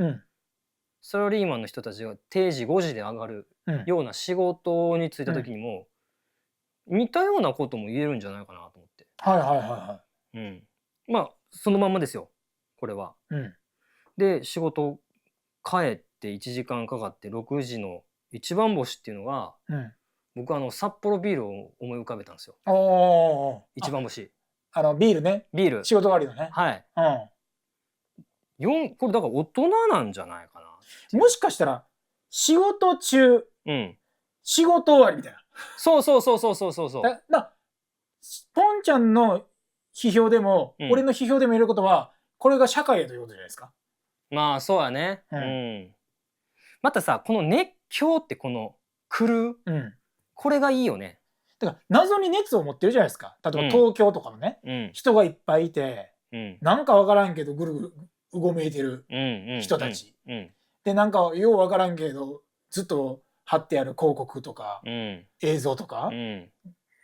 サラリーマンの人たちが定時5時で上がるような仕事に就いた時にも、似たようなことも言えるんじゃないかなと思って。はいはいはいはうん。まあそのまんまですよこれは。い。うん。で仕事帰って1時間かかって6時の一番星っていうのが、うん。僕札幌ビールを思い浮かべたんですよ。おお。一番星。ビールね。ビール。仕事終わりのね。はい。これだから大人なんじゃないかな。もしかしたら仕事中、うん。仕事終わりみたいな。そうそうそうそうそうそうそう。ポンちゃんの批評でも、俺の批評でも言えることは、これが社会へということじゃないですか。まあそうやね。うん。またさこの熱狂ってこの来る、これがいいよね。だから謎に熱を持ってるじゃないですか。例えば東京とかのね、人がいっぱいいて、なんかわからんけどぐるぐるうごめいてる人たち。でなんかようわからんけどずっと貼ってある広告とか、映像とか、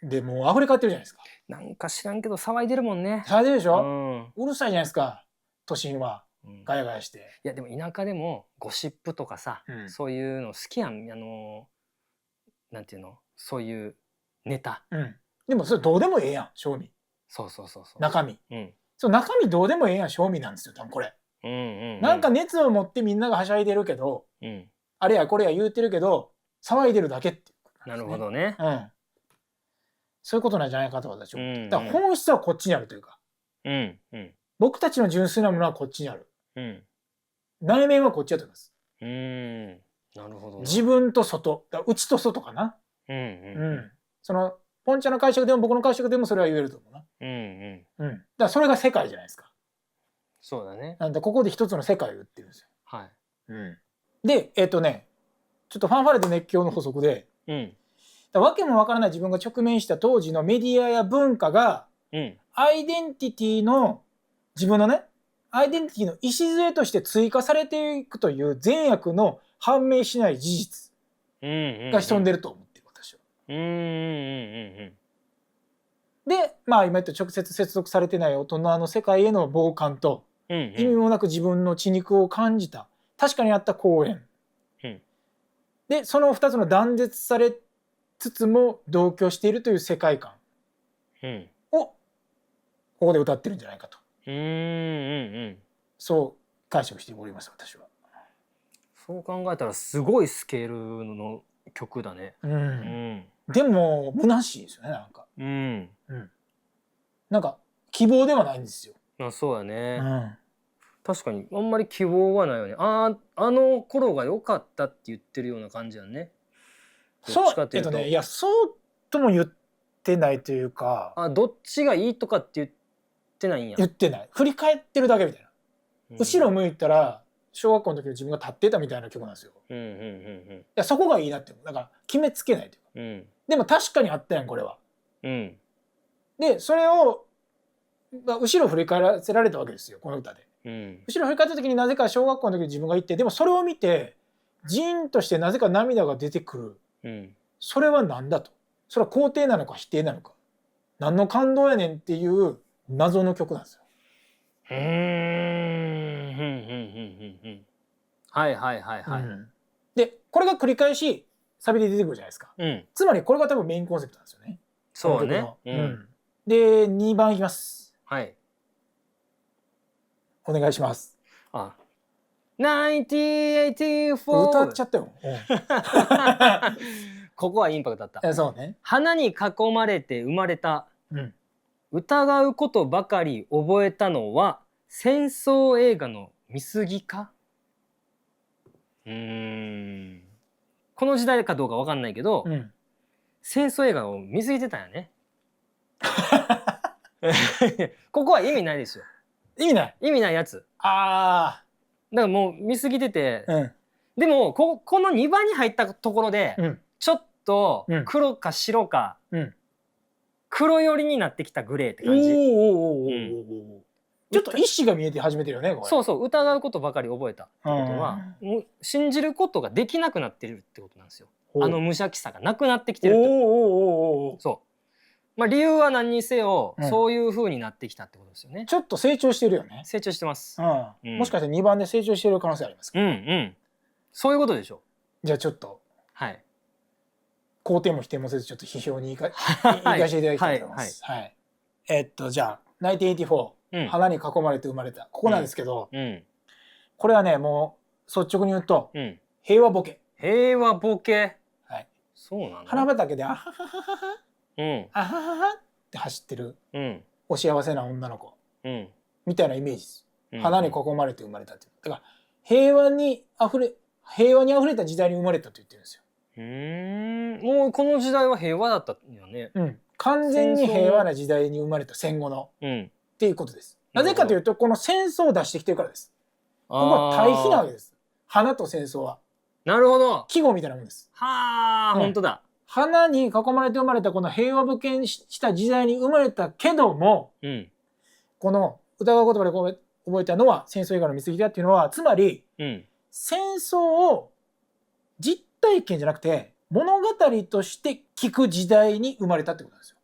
でもう溢れかってるじゃないですか。なんか知らんけど騒いでるもんね。騒いでるでしょ、うるさいじゃないですか都心は。ガヤガヤして。いやでも田舎でもゴシップとかさ、そういうの好きやん。なんていうの、そういうネタ。でもそれどうでもええやん正味。そうそうそうそう。中身。そう中身どうでもええやん正味なんですよ多分これ。なんか熱を持ってみんながはしゃいでるけど、あれやこれや言うてるけど騒いでるだけっていう、なるほどね。そういうことなんじゃないかと私は思って。だから本質はこっちにあるというか、僕たちの純粋なものはこっちにある。内面はこっちだと思います。なるほど。自分と外、内と外かな。そのポンちゃんの解釈でも僕の解釈でもそれは言えると思うな。だからそれが世界じゃないですか。そうだね。なんでここで一つの世界を言ってるんですよ。はい。でちょっとファンファーレと熱狂の補足で、わけもわからない自分が直面した当時のメディアや文化が、アイデンティティの自分のねアイデンティティの礎として追加されていくという善悪の判明しない事実が潜んでると思ってる私は。で今言った直接接続されてない大人の世界への傍観と、意味もなく自分の血肉を感じた確かにあった公演、でその2つの断絶されつつも同居しているという世界観をここで歌ってるんじゃないかと、そう解釈しております私は。そう考えたらすごいスケールの曲だね。でも虚しいですよねなんか。なんか希望ではないんですよ。そうやね。確かにあんまり希望はないよね。あの頃が良かったって言ってるような感じやね。そういやそうとも言ってないというか。どっちがいいとかって言ってないんや。言ってない。振り返ってるだけみたいな。後ろ向いたら小学校の時の自分が立ってたみたいな曲なんですよ。いやそこがいいなってだから決めつけないというか。でも確かにあったやんこれは。でそれを後ろ振り返らせられたわけですよこの歌で。後ろ振り返った時になぜか小学校の時に自分がいて、でもそれを見てジーンとしてなぜか涙が出てくる、それは何だと、それは肯定なのか否定なのか、何の感動やねんっていう謎の曲なんですよ。はいはいはいはい。でこれが繰り返しサビで出てくるじゃないですか。つまりこれが多分メインコンセプトなんですよね。そうね。で2番いきます。はい。お願いします。1984歌っちゃったよ。ここはインパクトだった。そうね。花に囲まれて生まれた、疑うことばかり覚えたのは戦争映画の見過ぎか。この時代かどうかわかんないけど、戦争映画を見過ぎてたんやね。ここは意味ないですよ。意味ないやつ。だあからもう見過ぎてて、でもこの2番に入ったところで、ちょっと黒か白か、黒寄りになってきたグレーって感じ。ちょっと意志が見えて始めてるよねこれ。そうそう、疑うことばかり覚えたってことは、もう信じることができなくなってるってことなんですよ。無邪気さがなくなってきてるってこと。そう。理由は何にせよ、そういう風になってきたってことですよね。ちょっと成長してるよね。成長してます。もしかして2番で成長してる可能性ありますか。そういうことでしょ。じゃあちょっとはい肯定も否定もせずちょっと批評に行かせていただきたいと思います。はい。じゃあ1984、花に囲まれて生まれたここなんですけど、これはねもう率直に言うと、平和ボケ。平和ボケ。はい。そうなの？花畑であははははは、あはははって走ってる、お幸せな女の子、みたいなイメージです。花に囲まれて生まれたっていう。だから平和にあふれた時代に生まれたと言ってるんですよ。もうこの時代は平和だったよね。完全に平和な時代に生まれた戦後の、っていうことです。なぜかというとこの戦争を出してきてるからです。ここは対比なわけです。花と戦争は。なるほど。季語みたいなもんです。はあ、本当だ。花に囲まれて生まれたこの平和無権した時代に生まれたけども、この歌う言葉で覚えたのは戦争映画の見過ぎだっていうのはつまり、戦争を実体験じゃなくて物語として聞く時代に生まれたってことなんですよ。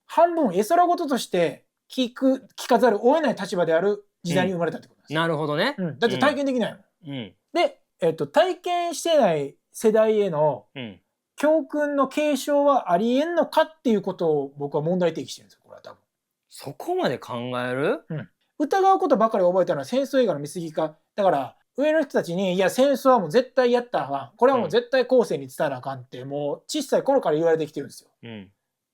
半分絵空事として聞かざるを得ない立場である時代に生まれたってことなんです。なるほどね。だって体験できないもん。で、体験してない世代への教訓の継承はありえんのかっていうことを僕は問題提起してるんですよ。これは多分。そこまで考える？疑うことばかり覚えたのは戦争映画の見過ぎか。だから上の人たちにいや戦争はもう絶対やったらあかん、これはもう絶対後世に伝えなあかんってもう小さい頃から言われてきてるんですよ。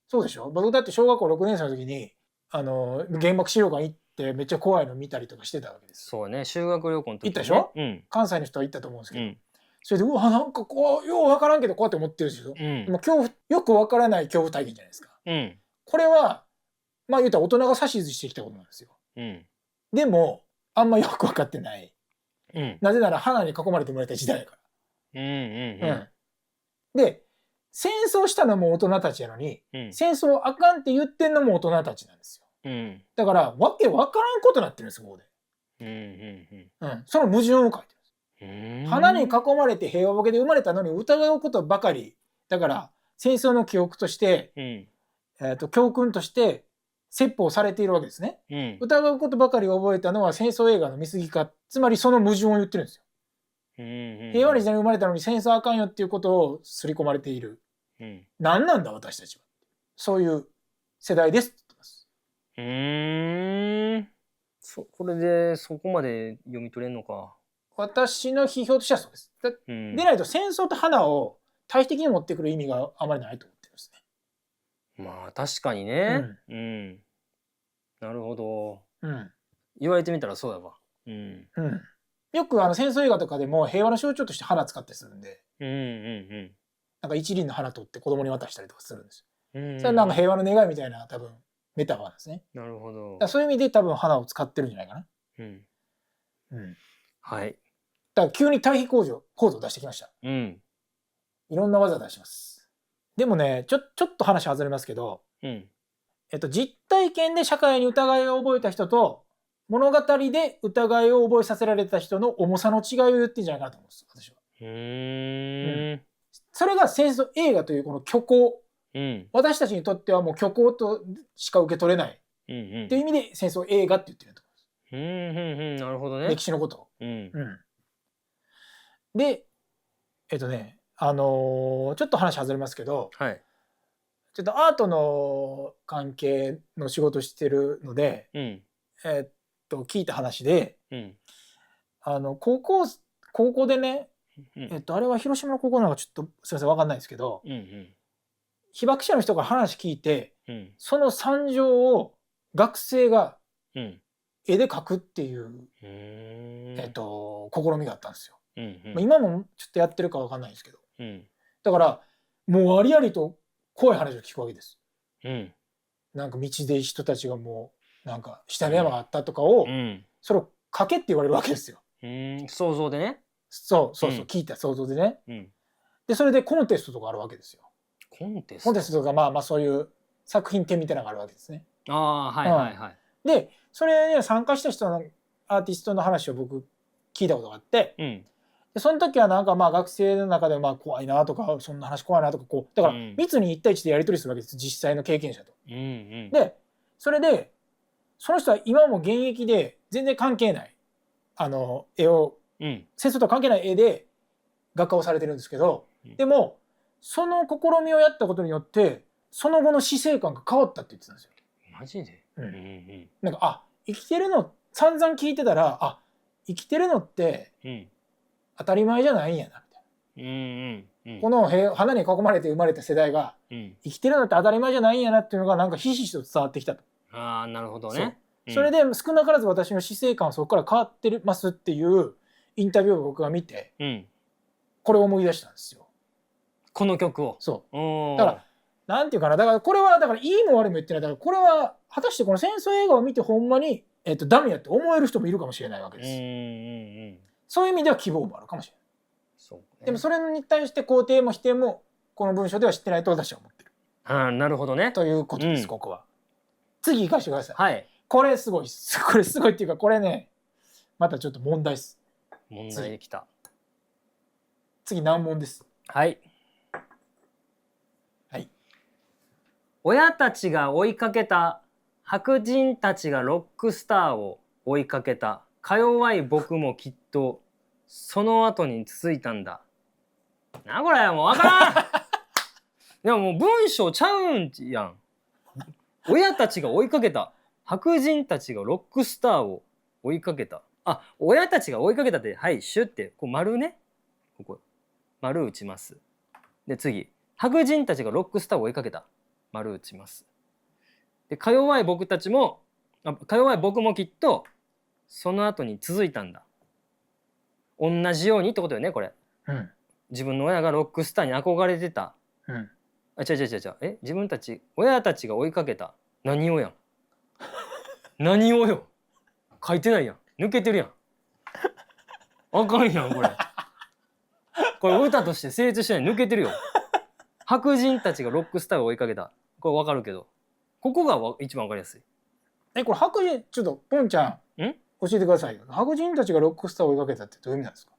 そうでしょ。僕だって小学校6年生の時に原爆資料館行ってめっちゃ怖いの見たりとかしてたわけです。そうね、修学旅行の時、ね、行ったでしょ、関西の人は行ったと思うんですけど、それでうわなんかこうよう分からんけどこうやって思ってるんですよ。でもよく分からない恐怖体験じゃないですか。これはまあ言うたら大人が指図してきたことなんですよ。でもあんまよく分かってない。なぜなら花に囲まれて生まれた時代だから。で戦争したのも大人たちやのに、戦争あかんって言ってんのも大人たちなんですよ。だからわけわからんことになってるんですここで。その矛盾を書いてるんです。花に囲まれて平和ボケで生まれたのに疑うことばかりだから戦争の記憶として、教訓として説法されているわけですね。疑うことばかり覚えたのは戦争映画の見過ぎか、つまりその矛盾を言ってるんですよ。平和な時代に生まれたのに戦争あかんよっていうことを刷り込まれている。何なんだ私たちは。そういう世代ですって言ってます。これでそこまで読み取れんのか。私の批評としてはそうです。でないと戦争と花を対比的に持ってくる意味があまりないと思ってますね。まあ確かにね。なるほど。言われてみたらそうだわ。よく戦争映画とかでも平和の象徴として花使ったりするんで、なんか一輪の花取って子供に渡したりとかするんですよ。それはなんか平和の願いみたいな多分メタファーなんですね。なるほど。そういう意味で多分花を使ってるんじゃないかな。はい。だから急に対比構造を出してきました。いろんな技出します。でもねちょっと話外れますけど、実体験で社会に疑いを覚えた人と物語で疑いを覚えさせられた人の重さの違いを言ってんじゃないかなと思うんです私は。それが戦争映画というこの虚構、私たちにとってはもう虚構としか受け取れないっていう意味で戦争映画って言ってると思います。なるほどね。歴史のことを。でちょっと話外れますけど、ちょっとアートの関係の仕事してるので、聞いた話で、高校でね、あれは広島の高校なのかちょっとすいません分かんないですけど、被爆者の人から話聞いて、その惨状を学生が絵で描くっていう、試みがあったんですよ。今もちょっとやってるか分かんないですけど、だからもうありありと怖い話を聞くわけです。なんか道で人たちがもうなんか下の山があったとかを、それを書けって言われるわけですよ。想像でね。そう、聞いた想像でね。でそれでコンテストとかあるわけですよ。コンテストとかまあそういう作品展みたいなのがあるわけですね。でそれに参加した人のアーティストの話を僕聞いたことがあって、でその時はなんかまあ学生の中でまあ怖いなとかそんな話怖いなとかこうだから密に1対1でやり取りするわけです実際の経験者と。でそれでその人は今も現役で全然関係ない絵を、戦争とは関係ない絵で画家をされてるんですけど、でもその試みをやったことによってその後の死生観が変わったって言ってたんですよ。マジで、うんうんうん、なんか生きてるの散々聞いてたら生きてるのって当たり前じゃないんやなみたいな、うんうんうん、この花に囲まれて生まれた世代が、生きてるのって当たり前じゃないんやなっていうのがなんかひしひしと伝わってきたと。ああなるほどね。それで少なからず私の死生観はそこから変わってますっていうインタビューを僕が見て、これを思い出したんですよ。この曲を。そうだからなんていうかな、だからこれはだからいいも悪いも言ってない、だからこれは果たしてこの戦争映画を見てほんまに、ダメやって思える人もいるかもしれないわけです。そういう意味では希望もあるかもしれない。そうね、でもそれに対して肯定も否定もこの文章では知ってないと私は思ってる。なるほどね。ということです、ここは。次行かせてください。はい。これすごいっす。これすごいっていうか、これねまたちょっと問題っす。問題できた。次難問です。はい。はい。親たちが追いかけた白人たちがロックスターを追いかけたか弱い僕もきっとその後に続いたんだ。なこれもうわからんいやもう文章ちゃうんやん。親たちが追いかけた白人たちがロックスターを追いかけた。親たちが追いかけたってはいシュってこう丸ね、ここ丸打ちます。で次白人たちがロックスターを追いかけた丸打ちます。でか弱い僕たちもか弱い僕もきっとその後に続いたんだ。同じようにってことよねこれ、自分の親がロックスターに憧れてた、違う自分たち親たちが追いかけた何をやん何をよ書いてないやん、抜けてるやん、あかんやんこれこれ歌として成立してない、抜けてるよ。白人たちがロックスターを追いかけた、これ分かるけどここが一番分かりやすい。これ白人ちょっとポンちゃん教えてくださいよ。白人たちがロックスターを追いかけたってどういう意味なんですか？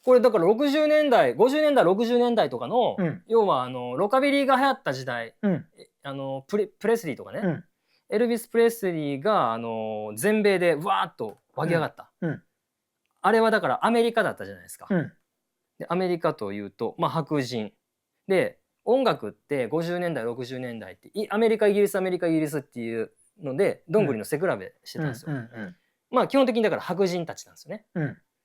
これだから60年代50年代60年代とかの、要はロカビリーが流行った時代、プレスリーとかね、エルビス・プレスリーが全米でわーっと湧き上がった、あれはだからアメリカだったじゃないですか、でアメリカというと、白人で音楽って50年代60年代ってアメリカイギリスアメリカイギリスっていうのでどんぐりの背比べしてたんですよ。基本的にだから白人たちなんですよね、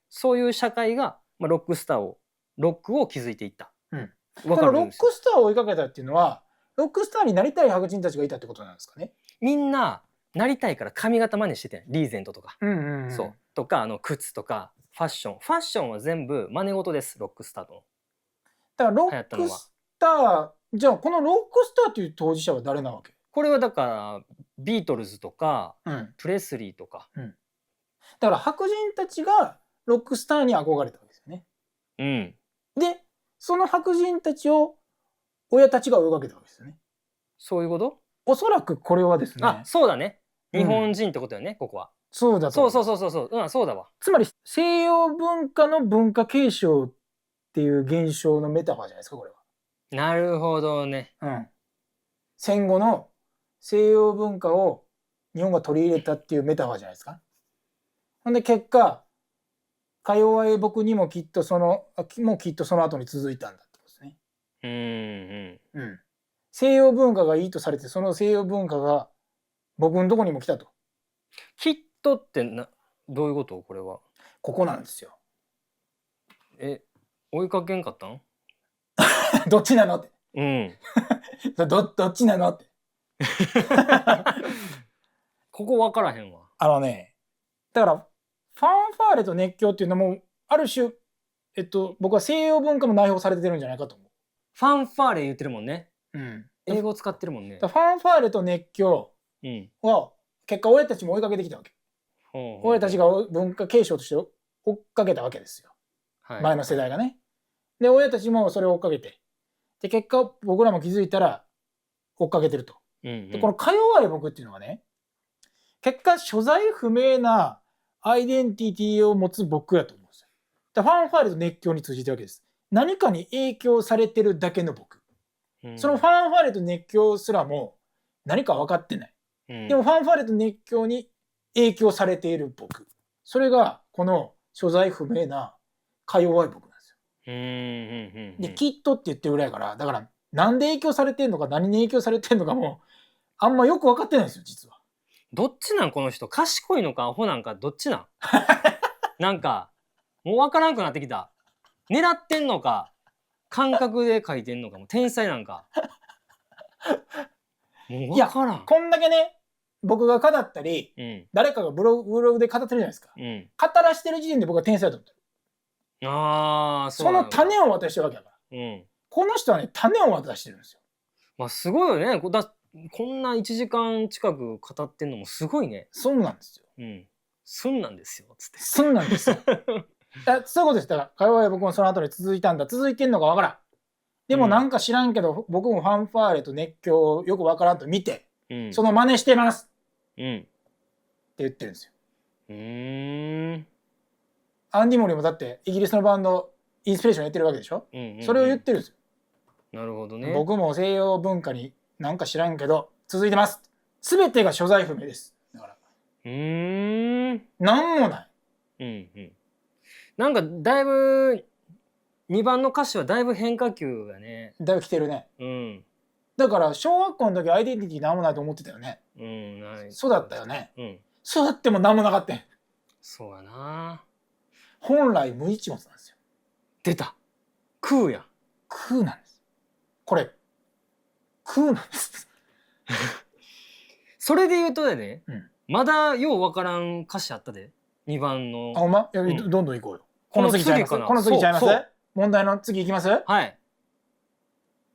そういう社会が、ロックを築いていった、だからロックスターを追いかけたっていうのはロックスターになりたい白人たちがいたってことなんですかね。みんななりたいから髪型真似してて、リーゼントとか、そうとか靴とかファッションは全部真似事です、ロックスターとの。だからロックスターじゃあこのロックスターという当事者は誰なわけ？これはだからビートルズとか、プレスリーとか、だから白人たちがロックスターに憧れたわけですよね。でその白人たちを親たちが追いかけたわけですよね。そういうこと？おそらくこれはですね。そうだね。日本人ってことよね、ここは。そうだと。そうだわ。つまり西洋文化の文化継承っていう現象のメタファーじゃないですかこれは。なるほどね。戦後の西洋文化を日本が取り入れたっていうメタファーじゃないですか。ほんで結果か弱い僕にもきっとその後に続いたんだってことですね。西洋文化がいいとされてその西洋文化が僕のとこにも来たと。きっとってどういうこと？これはここなんですよ。追いかけんかったんどっちなのって。どっちなのってここ分からへんわ。だからファンファーレと熱狂っていうのもある種僕は西洋文化も内包されてるんじゃないかと思う。ファンファーレ言ってるもんね。英語使ってるもんね。ファンファーレと熱狂は結果親たちも追いかけてきたわけ。親たちが文化継承として追っかけたわけですよ、前の世代がね。で親たちもそれを追っかけて、で結果僕らも気づいたら追っかけてると。でこのか弱い僕っていうのはね、結果所在不明なアイデンティティを持つ僕やと思うんですよ。ファンファーレと熱狂に通じてるわけです。何かに影響されてるだけの僕、そのファンファーレと熱狂すらも何か分かってない、でもファンファーレと熱狂に影響されている僕、それがこの所在不明なか弱い僕なんですよ。できっとって言ってるぐらいから、だからなんで影響されてんのか何に影響されてんのかもあんまよく分かってないんですよ実は。どっちなんこの人、賢いのかアホなんかどっちなんなんかもう分からんくなってきた。狙ってんのか感覚で書いてんのか、もう天才なんかもう分からん。こんだけね僕が語ったり、誰かがブログで語ってるじゃないですか、語らしてる時点で僕は天才だと思ってる。その種を渡してるわけだから、この人はね種を渡してるんですよ。まあすごいよね。こんな1時間近く語ってんのもすごいね。そうなんですよ。すんなんですよつって。すんなんですよ。そういうことです。だから会話は僕もその後に続いたんだ、続いてんのかわからん。でもなんか知らんけど、僕もファンファーレと熱狂をよくわからんと見て、その真似してます、って言ってるんですよ。アンディモリもだってイギリスのバンドインスピレーションやってるわけでしょ、それを言ってるんですよ。なるほどね。僕も西洋文化になんか知らんけど続いてます。全てが所在不明です。だからなんもない。なんかだいぶ2番の歌詞はだいぶ変化球がね。だいぶ来てるね。だから小学校の時アイデンティティなんもないと思ってたよね。そうだったよね。そうだってもなんもなかった。そうやな。本来無一物なんですよ。出た。空やん。空なんです。これ空なんですそれで言うとでね、まだようわからん歌詞あったで。2番の。あ、ほんま？どんどん行こうよ。この次ちゃいます？この次ちゃいます？問題の次いきます？はい。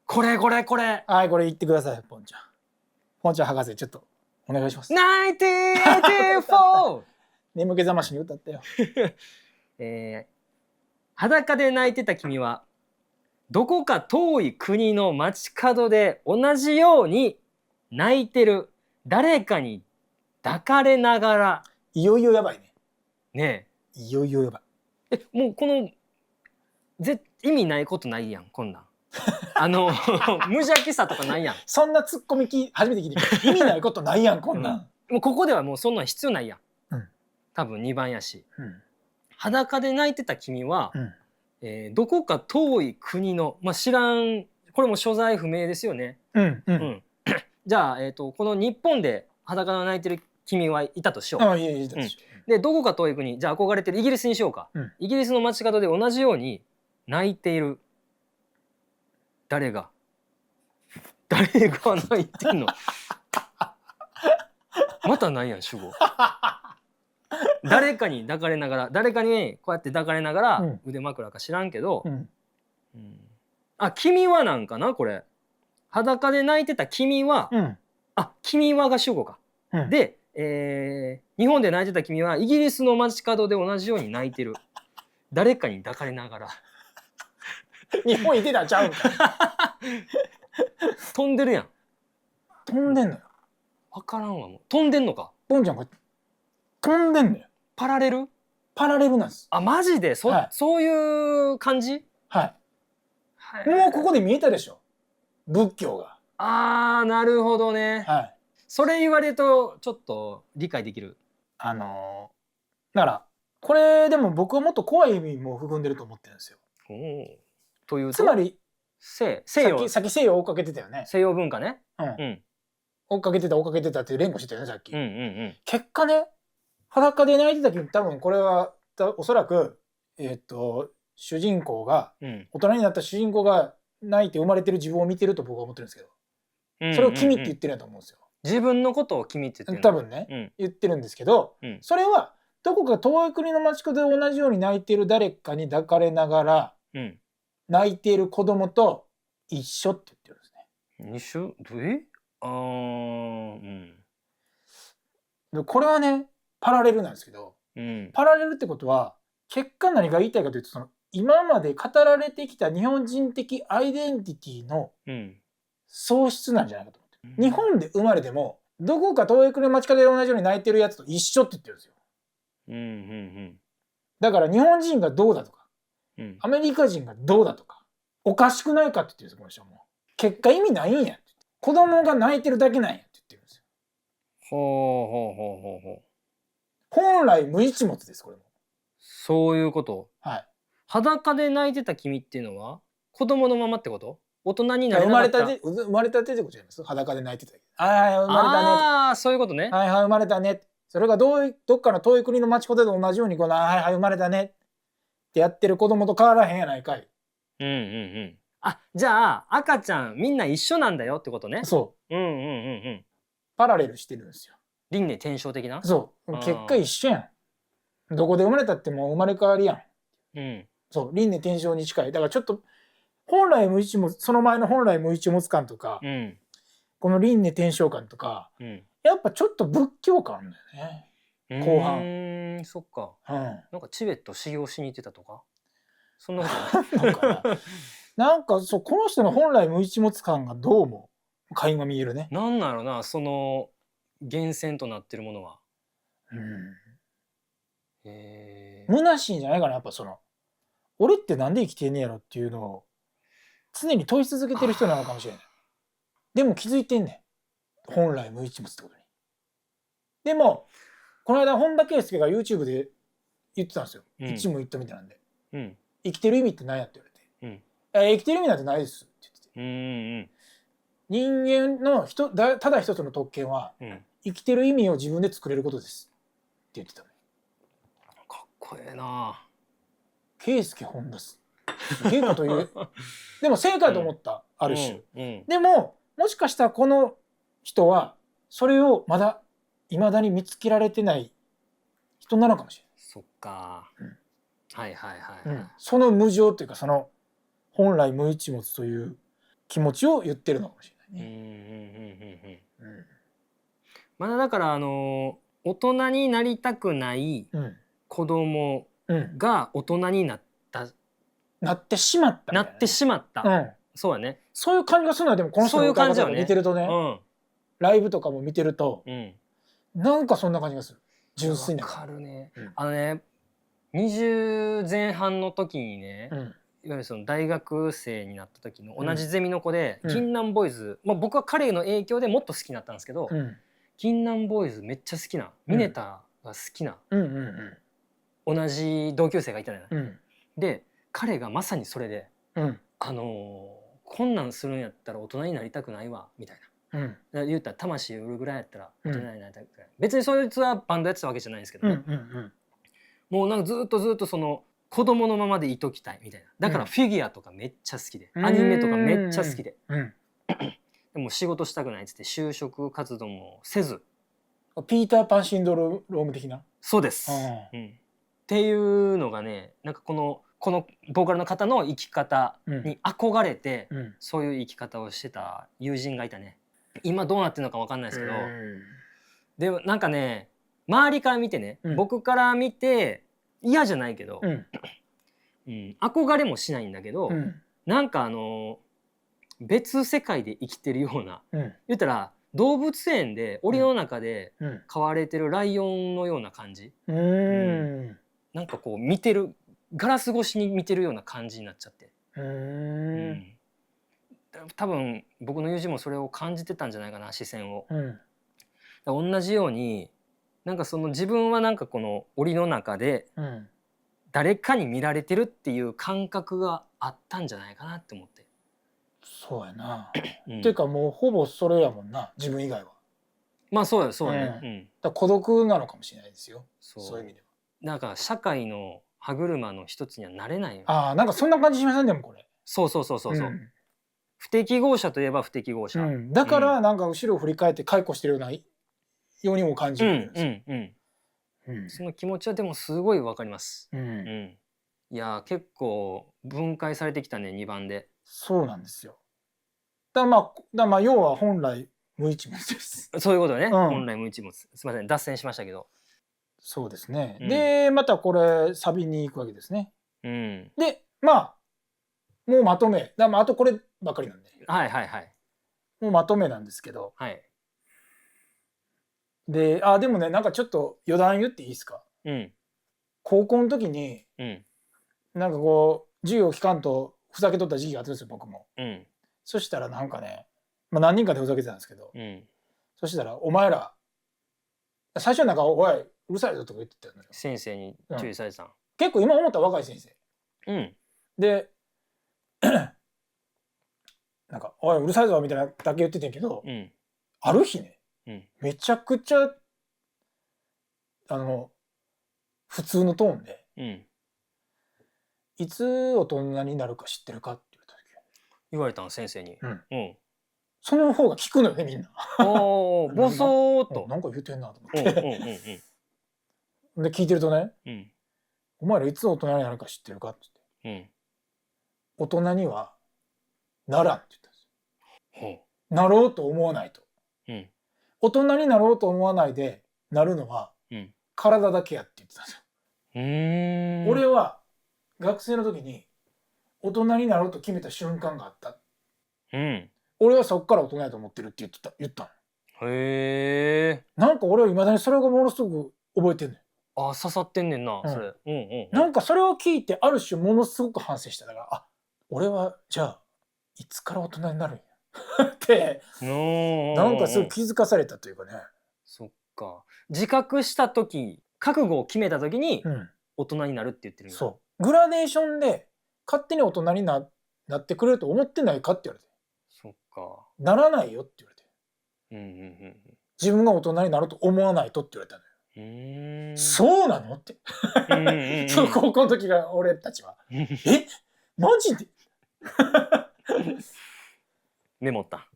これ。はい、これ言ってください、ポンちゃん。ポンちゃん博士、ちょっとお願いします。1984 眠気覚ましに歌ったよ。裸で泣いてた君はどこか遠い国の街角で同じように泣いてる誰かに抱かれながら。いよいよやばいね。ねえ。いよいよやばい。もうこの意味ないことないやんこんなん。無邪気さとかないやん。そんなツッコミ初めて聞いて意味ないことないやんこんなん。もうここではもうそんなん必要ないやん。多分2番やし。裸で泣いてた君は、どこか遠い国の、知らん、これも所在不明ですよね。じゃあ、この日本で裸で泣いてる君はいたとしよう。でどこか遠い国、じゃあ憧れてるイギリスにしようか。イギリスの街角で同じように泣いている誰が泣いてんのまたないやん主語。誰かに抱かれながら、誰かにこうやって抱かれながら、腕枕か知らんけど、あ、君はなんかな、これ裸で泣いてた君は、君はが主語か。で、日本で泣いてた君はイギリスの街角で同じように泣いてる誰かに抱かれながら。日本行ってたんちゃうんか。飛んでるやん。飛んでんのよ。分からんわ。もう飛んでんのか。ボンちゃんこれ飛んでんのよ。パラレルなんです。あ、マジでそういう感じ。はい。もうここで見えたでしょ、仏教が。あー、なるほどね。はい。それ言われるとちょっと理解できる。だからこれでも僕はもっと怖い意味も含んでると思ってるんですよ。というと、つまり西洋、さっき西洋を追っかけてたよね。西洋文化ね。追っかけてたって連呼してたよねさっき。結果ね、裸で泣いてた時多分これはおそらく主人公が、大人になった主人公が泣いて生まれてる自分を見てると僕は思ってるんですけど、それを君って言ってるんだと思うんですよ。自分のことを君って言ってる。多分ね、言ってるんですけど、それはどこか遠い国の街角で同じように泣いている誰かに抱かれながら、泣いている子供と一緒って言ってるんですね。一緒？これはねパラレルなんですけど、パラレルってことは結果何が言いたいかというと、その今まで語られてきた日本人的アイデンティティの喪失なんじゃないかと思って、日本で生まれてもどこか遠い国の街角で同じように泣いてるやつと一緒って言ってるんですよ。だから日本人がどうだとか、アメリカ人がどうだとかおかしくないかって言ってるんですよ、この人も。結果意味ないんやって。子供が泣いてるだけなんやって言ってるんですよ。本来無一物です、これも。そういうこと。はい。裸で泣いてた君っていうのは子供のままってこと？大人になれ生なかった。生まれたてってことじゃないですか。裸で泣いてた。はいはい生まれたね。ああ、そういうことね。はいはい生まれたね。それがどっかの遠い国の町子でと同じようにこのはいはい生まれたねってやってる子供と変わらへんやないかい。うんうんうん。あ、じゃあ赤ちゃんみんな一緒なんだよってことね。そう。うんうんうんうん。パラレルしてるんですよ。輪廻転生的な。そう結果一緒やん。どこで生まれたってもう生まれ変わりやん。うん。そう輪廻転生に近い。だからちょっと本来無一物その前の本来無一物感とか、うん、この輪廻転生感とか、うん、やっぱちょっと仏教感あるんだよね。後半。そっか。うん。なんかチベット修行しに行ってたとか。そんなことない。なんかそうこの人の本来無一物感がどうも垣間見えるね。なんだろうな、その源泉となってるものは。うん。へえ。虚しいんじゃないかなやっぱその俺ってなんで生きてんねやろっていうのを常に問い続けてる人なのかもしれない。でも気づいてんねん。本来無一物ってことに。でもこの間本田圭佑が YouTube で言ってたんですよ。うん一問一答みたいなんで。うん。生きてる意味って何やって言われて。生きてる意味なんてないですって言ってて。うんうん。人間のただ一つの特権は、生きてる意味を自分で作れることですって言ってたね。かっこええな。圭佑本田すげえこと言う。でも正解と思った、ある種。でももしかしたらこの人はそれをまだ未だに見つけられてない人なのかもしれない。そっか。はいはいはい、はい。その無常というかその本来無一物という気持ちを言ってるのかもしれないね。まだだから大人になりたくない子供が大人になってしまった。そうやね。そういう感じがするのはでもこの人の歌い方を見てるとね、ライブとかも見てると、なんかそんな感じがする。純粋な。わかるね。20前半の時にね、いわゆるその大学生になった時の同じゼミの子で、銀杏ボーイズ、僕は彼の影響でもっと好きになったんですけど、銀杏ボーイズめっちゃ好きな、ミネタが好きな同じ同級生がいたのよ。で彼がまさにそれで、こんなんするんやったら大人になりたくないわみたいな。言ったら魂売るぐらいやったら大人になりたくない。別にそいつはバンドやってたわけじゃないんですけどね。もうなんかずっとその子供のままでいときたいみたいな。だからフィギュアとかめっちゃ好きで、アニメとかめっちゃ好きで、でも仕事したくないっつって就職活動もせず。ピーターパンシンドローム的な。そうです。っていうのがね、なんかこのボーカルの方の生き方に憧れて、そういう生き方をしてた友人がいたね。今どうなってるのか分かんないですけど、でもなんかね、周りから見てね、僕から見て嫌じゃないけど、憧れもしないんだけど、なんか別世界で生きてるような、言ったら動物園で檻の中で飼われてるライオンのような感じ。なんかこう見てる、ガラス越しに見てるような感じになっちゃって、多分僕の友人もそれを感じてたんじゃないかな、視線を。同じようになんかその自分はなんかこの檻の中で誰かに見られてるっていう感覚があったんじゃないかなって思って。そうやな。っていうかもうほぼそれやもんな、自分以外は。まあそうやそうね。だ孤独なのかもしれないですよ。そういう意味では。なんか社会の歯車の一つにはなれないよ。ああ、なんかそんな感じしませんでもこれ。そう。不適合者といえば不適合者。だからなんか後ろを振り返って解雇してるようにも感じるんですよ。その気持ちはでもすごいわかります。いや結構分解されてきたね、2番で。そうなんですよ。だまあ要は本来無一物です。そういうことね。本来無一物。すみません、脱線しましたけど。そうですね。でまたこれサビに行くわけですね。でまあもうまとめ。あとこればっかりなんで。もうまとめなんですけど。ででもね、なんかちょっと余談言っていいですか。高校の時になんかこう授業期間とふざけとった時期があったんですよ、僕も。そしたらなんかね、何人かでふざけてたんですけど、そしたらお前ら最初なんかおい。うるさいぞとか言ってたのよ。先生に注意されてたの。結構今思った若い先生。うん、でなんかおいうるさいぞみたいなだけ言っててんけど、うん、ある日ね、うん、めちゃくちゃ普通のトーンで、うん、いつ大人になるか知ってるかって言われたの先生に。言われた時、うん。その方が聞くのよねみんな。おお、ボソーっと。なんか言うてんなと思うん、って、うん、うん、で聞いてるとね、うん、お前らいつ大人になるか知ってるかって言って、うん。大人にはならんって言ったんですほよ。なろうと思わないと。う。うん、大人になろうと思わないでなるのはうん。体だけやって言ってたんですよ。うん。俺は学生の時に大人になろうと決めた瞬間があった。うん。俺はそっから大人やと思ってるって言ったの。へえ。なんか俺は未だにそれがものすごく覚えてんのよ。あ、刺さってんねんな、うんそれ。うん、うん、なんかそれを聞いてある種ものすごく反省した。だから、あ、俺はじゃあいつから大人になるんやってなんかすごい気づかされたというかね。そっか。自覚した時、覚悟を決めた時にうん、大人になるって言ってるんや。そうグラデーションで勝手に大人になってくれると思ってないかって言われて、そっか。ならないよって言われて、うん、うん、自分が大人になると思わないとって言われたのよ。うん。そうなのってうんうんうん。そう高校の時が俺たちはえマジでメモった。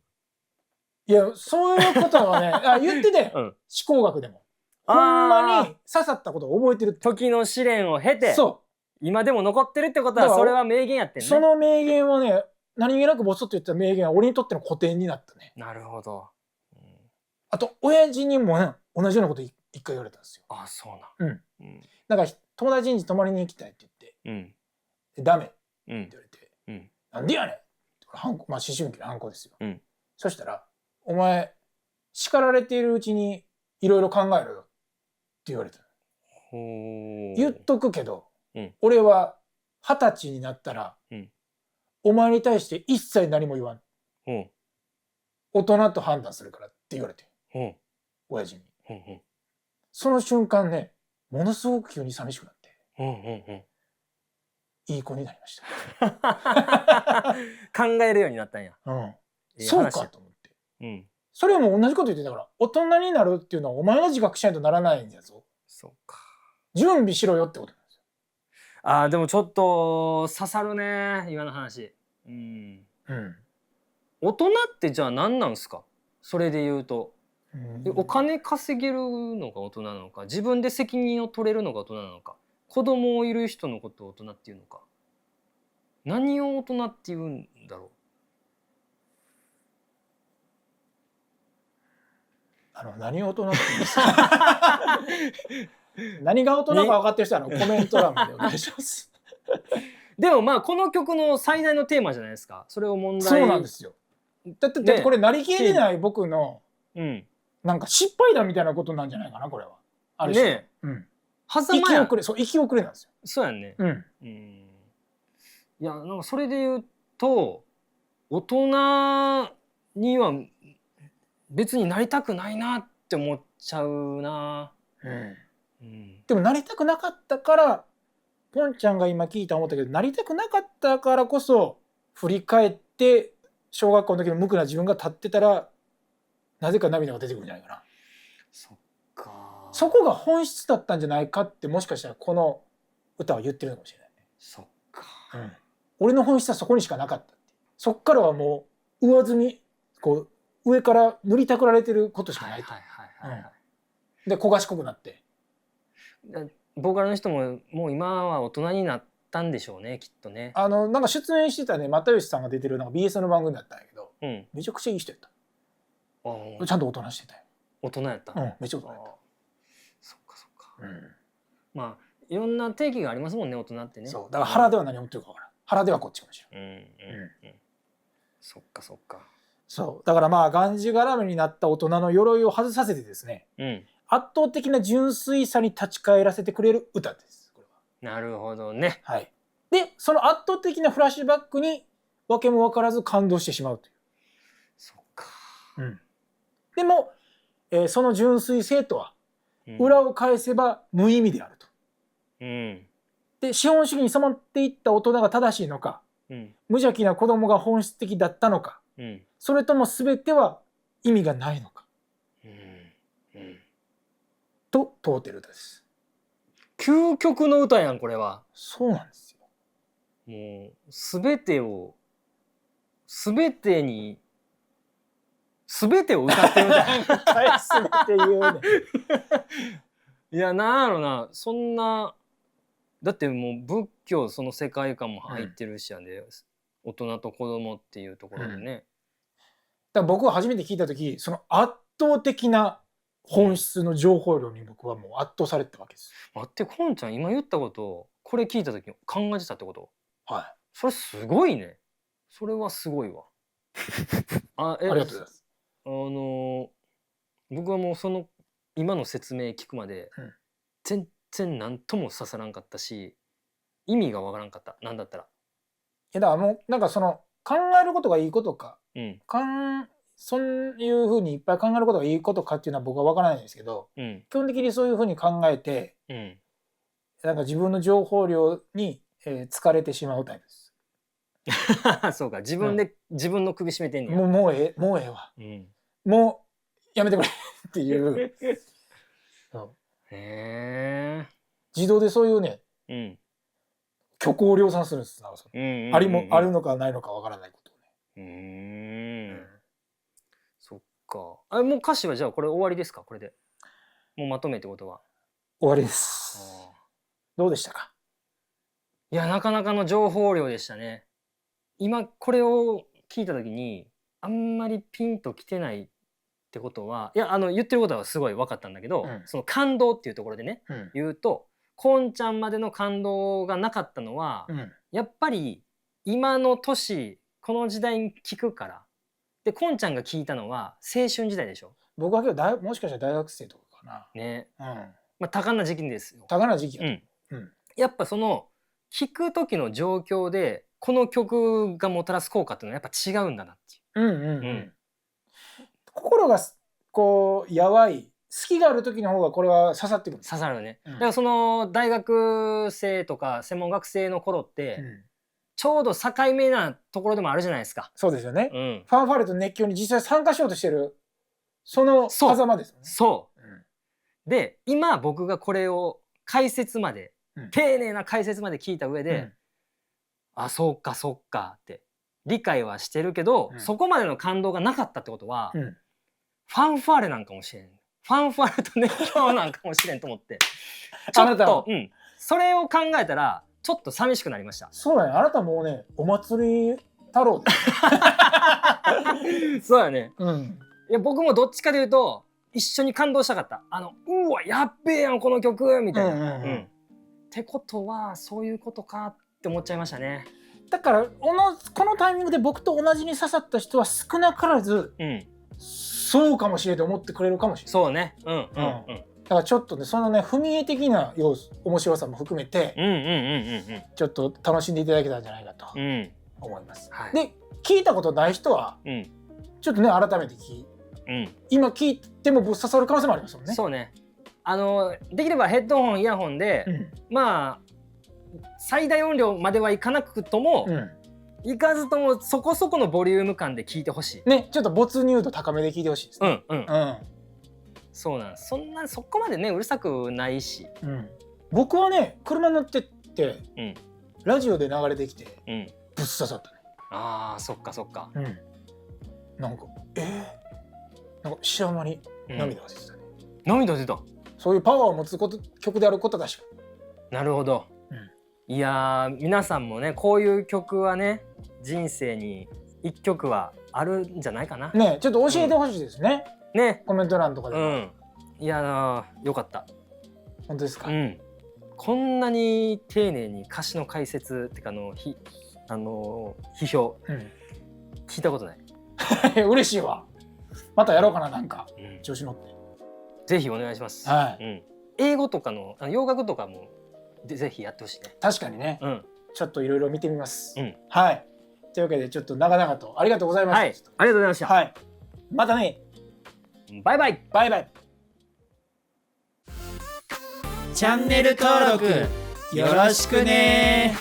いやそういうことはね言ってて、うん。思考学でもほんまに刺さったことを覚えてるって。時の試練を経て、そ今でも残ってるってことだからはそれは名言やってんね。その名言はね、何気なくボソッと言った名言は俺にとっての古典になったね。なるほど。あと親父にもね同じようなこと一回言われたんですよ。あ、そうな。うん。うん。だから友達ん家泊まりに行きたいって言って、うん。でダメってうん。言われて、うん。なんでやねん。反抗、まあ思春期の反抗ですよ。うん。そしたらお前叱られているうちにいろいろ考えろよって言われた。ほー。言っとくけど、うん、俺は20歳になったら、うん、お前に対して一切何も言わん。うん、大人と判断するからって言われて、うん、親父に。うん、うん、その瞬間ね、ものすごく急に寂しくなって、うん、うん、いい子になりました。考えるようになったんや。うん、いいそう話かと思って。うん。それも同じこと言ってたから、大人になるっていうのはお前が自覚しないとならないんだぞ。そうか。準備しろよってことなんですよ。あー、でもちょっと刺さるね、今の話。うん。うん。大人ってじゃあ何なんすか？それで言うと。お金稼げるのが大人なのか、自分で責任を取れるのが大人なのか、子供をいる人のことを大人っていうのか、何を大人って言うんだろ何を大人って言うんですか何が大人か分かってる人はコメント欄までお願いしますう。でもまあこの曲の最大のテーマじゃないですか。それを問題。そうなんですよ。だってこれなりきれてない僕のなんか失敗談みたいなことなんじゃないかなこれは。ある種ね。うん。狭間や。生き遅れなんですよ。そうやんね。うん。いやなんかそれで言うと大人には別になりたくないなって思っちゃうな。でもなりたくなかったからポンちゃんが今聞いた思ったけどなりたくなかったからこそ振り返って小学校の時の無垢な自分が立ってたらなぜか涙が出てくるんじゃないかな。そっか。そこが本質だったんじゃないかってもしかしたらこの歌は言ってるのかもしれないね。そっか。俺の本質はそこにしかなかった。そっからはもう上積みこう上から塗りたくられてることしかないと。で焦がし濃くなって。ボーカルの人ももう今は大人になったんでしょうねきっとね。なんか出演してたね又吉さんが出てるなんか BS の番組だったんやけど、めちゃくちゃいい人やった。ちゃんと大人してたよ。大人やった。めっちゃ大人やった。そっかそっか。まあいろんな定義がありますもんね大人ってね。そうだから腹では何を思ってるか分からん。腹ではこっちかもしれない。そっかそっか。そうだからまあがんじがらめになった大人の鎧を外させてですね、圧倒的な純粋さに立ち返らせてくれる歌です。これは。なるほどね。はい。でその圧倒的なフラッシュバックに訳も分からず感動してしまうという。そっか。でも、その純粋性とは裏を返せば無意味であると。で資本主義に染まっていった大人が正しいのか、うん無邪気な子供が本質的だったのか、うんそれとも全ては意味がないのかうんうん、と問うてる歌です。究極の歌やんこれは。そうなんですよ。もう全てを歌ってる歌やん全て言うね。いやなんやろな、そんなだってもう仏教その世界観も入ってるしやで、大人と子供っていうところでね、だから僕は初めて聞いた時その圧倒的な本質の情報量に僕はもう圧倒されてたわけです。待って、こんちゃん今言ったことこれ聞いた時考えてたってこと？はそれすごいね。それはすごいわ。ありがとうございます。僕はもうその今の説明聞くまで、うん全然何とも刺さらんかったし意味がわからんかった。なんだったら。いやだからもうなんかその考えることがいいことか、うんそういうふうにいっぱい考えることがいいことかっていうのは僕は分からないんですけど、うん基本的にそういうふうに考えてうんなんか自分の情報量に、疲れてしまうタイプです。そうか、自分で、自分の首絞めてんねや。もうええわ、うん、もうやめてくれっていうそうへえ。自動でそういうねうん虚構を量産するんです。なんかそのうんあるのかないのかわからないことをね。そっか。あ、もう歌詞はじゃあこれ終わりですか？これでもうまとめってことは終わりです。どうでしたか？いや、なかなかの情報量でしたね。今これを聞いた時にあんまりピンときてないってことは、いや言ってることはすごい分かったんだけど、その感動っていうところでね、言うとこんちゃんまでの感動がなかったのは、やっぱり今の年この時代に聞くから。でこんちゃんが聞いたのは青春時代でしょ。僕は今日もしかしたら大学生とかかな。ね。まあ多感な時期ですよ。多感な時期やと。やっぱその聞く時の状況でこの曲がもたらす効果っていうのはやっぱ違うんだなっていう。心がこうやわい好きがある時の方がこれは刺さってくる。刺さるよね。だからその大学生とか専門学生の頃って、ちょうど境目なところでもあるじゃないですか。そうですよね。ファンファーレと熱狂に実際参加しようとしてるその狭間ですよね。そう。で今僕がこれを解説まで、丁寧な解説まで聞いた上で、あ、そうかそうかって理解はしてるけど、そこまでの感動がなかったってことは、ファンファーレなんかもしれん。ファンファーレと熱狂なんかもしれんと思ってちょっと、それを考えたらちょっと寂しくなりました。そうだね。あなたもうね、お祭り太郎です。そうやね。いや僕もどっちかというと一緒に感動したかった。うわやっべえやんこの曲みたいな。ってことはそういうことかって思っちゃいましたね。だからこのタイミングで僕と同じに刺さった人は少なからず、そうかもしれんと思ってくれるかもしれない。そうね。だからちょっとねそのね踏み絵的な要素面白さも含めてちょっと楽しんでいただけたんじゃないかと思います。で聞いたことない人はちょっとね改めて今聞いてもぶっ刺さる可能性もありますもんね。そうね。できればヘッドホンイヤホンで、まあ最大音量まではいかなくとも、いかずともそこそこのボリューム感で聞いてほしいね。ちょっと没入度高めで聞いてほしいですね。そうなんです。そこまでねうるさくないし、僕はね車乗ってって、ラジオで流れてきて、ぶっ刺さったね。あーそっかそっか。なんかなんか知らん間に涙が出てたね。涙出た。そういうパワーを持つ曲であることだし。なるほど。いやー皆さんもねこういう曲はね人生に一曲はあるんじゃないかな。ねちょっと教えてほしいですね。ねコメント欄とかで。いやよかった。本当ですか。こんなに丁寧に歌詞の解説ってか批評、聞いたことない。嬉しいわ。またやろうかななんか、調子乗って。ぜひお願いします。英語とかの洋楽とかもぜひやってほしいね。確かにね。ちょっといろいろ見てみます。はい。というわけでちょっと長々とありがとうございました。ありがとうございました。はい。またね。バイバイ。バイバイ。チャンネル登録よろしくね。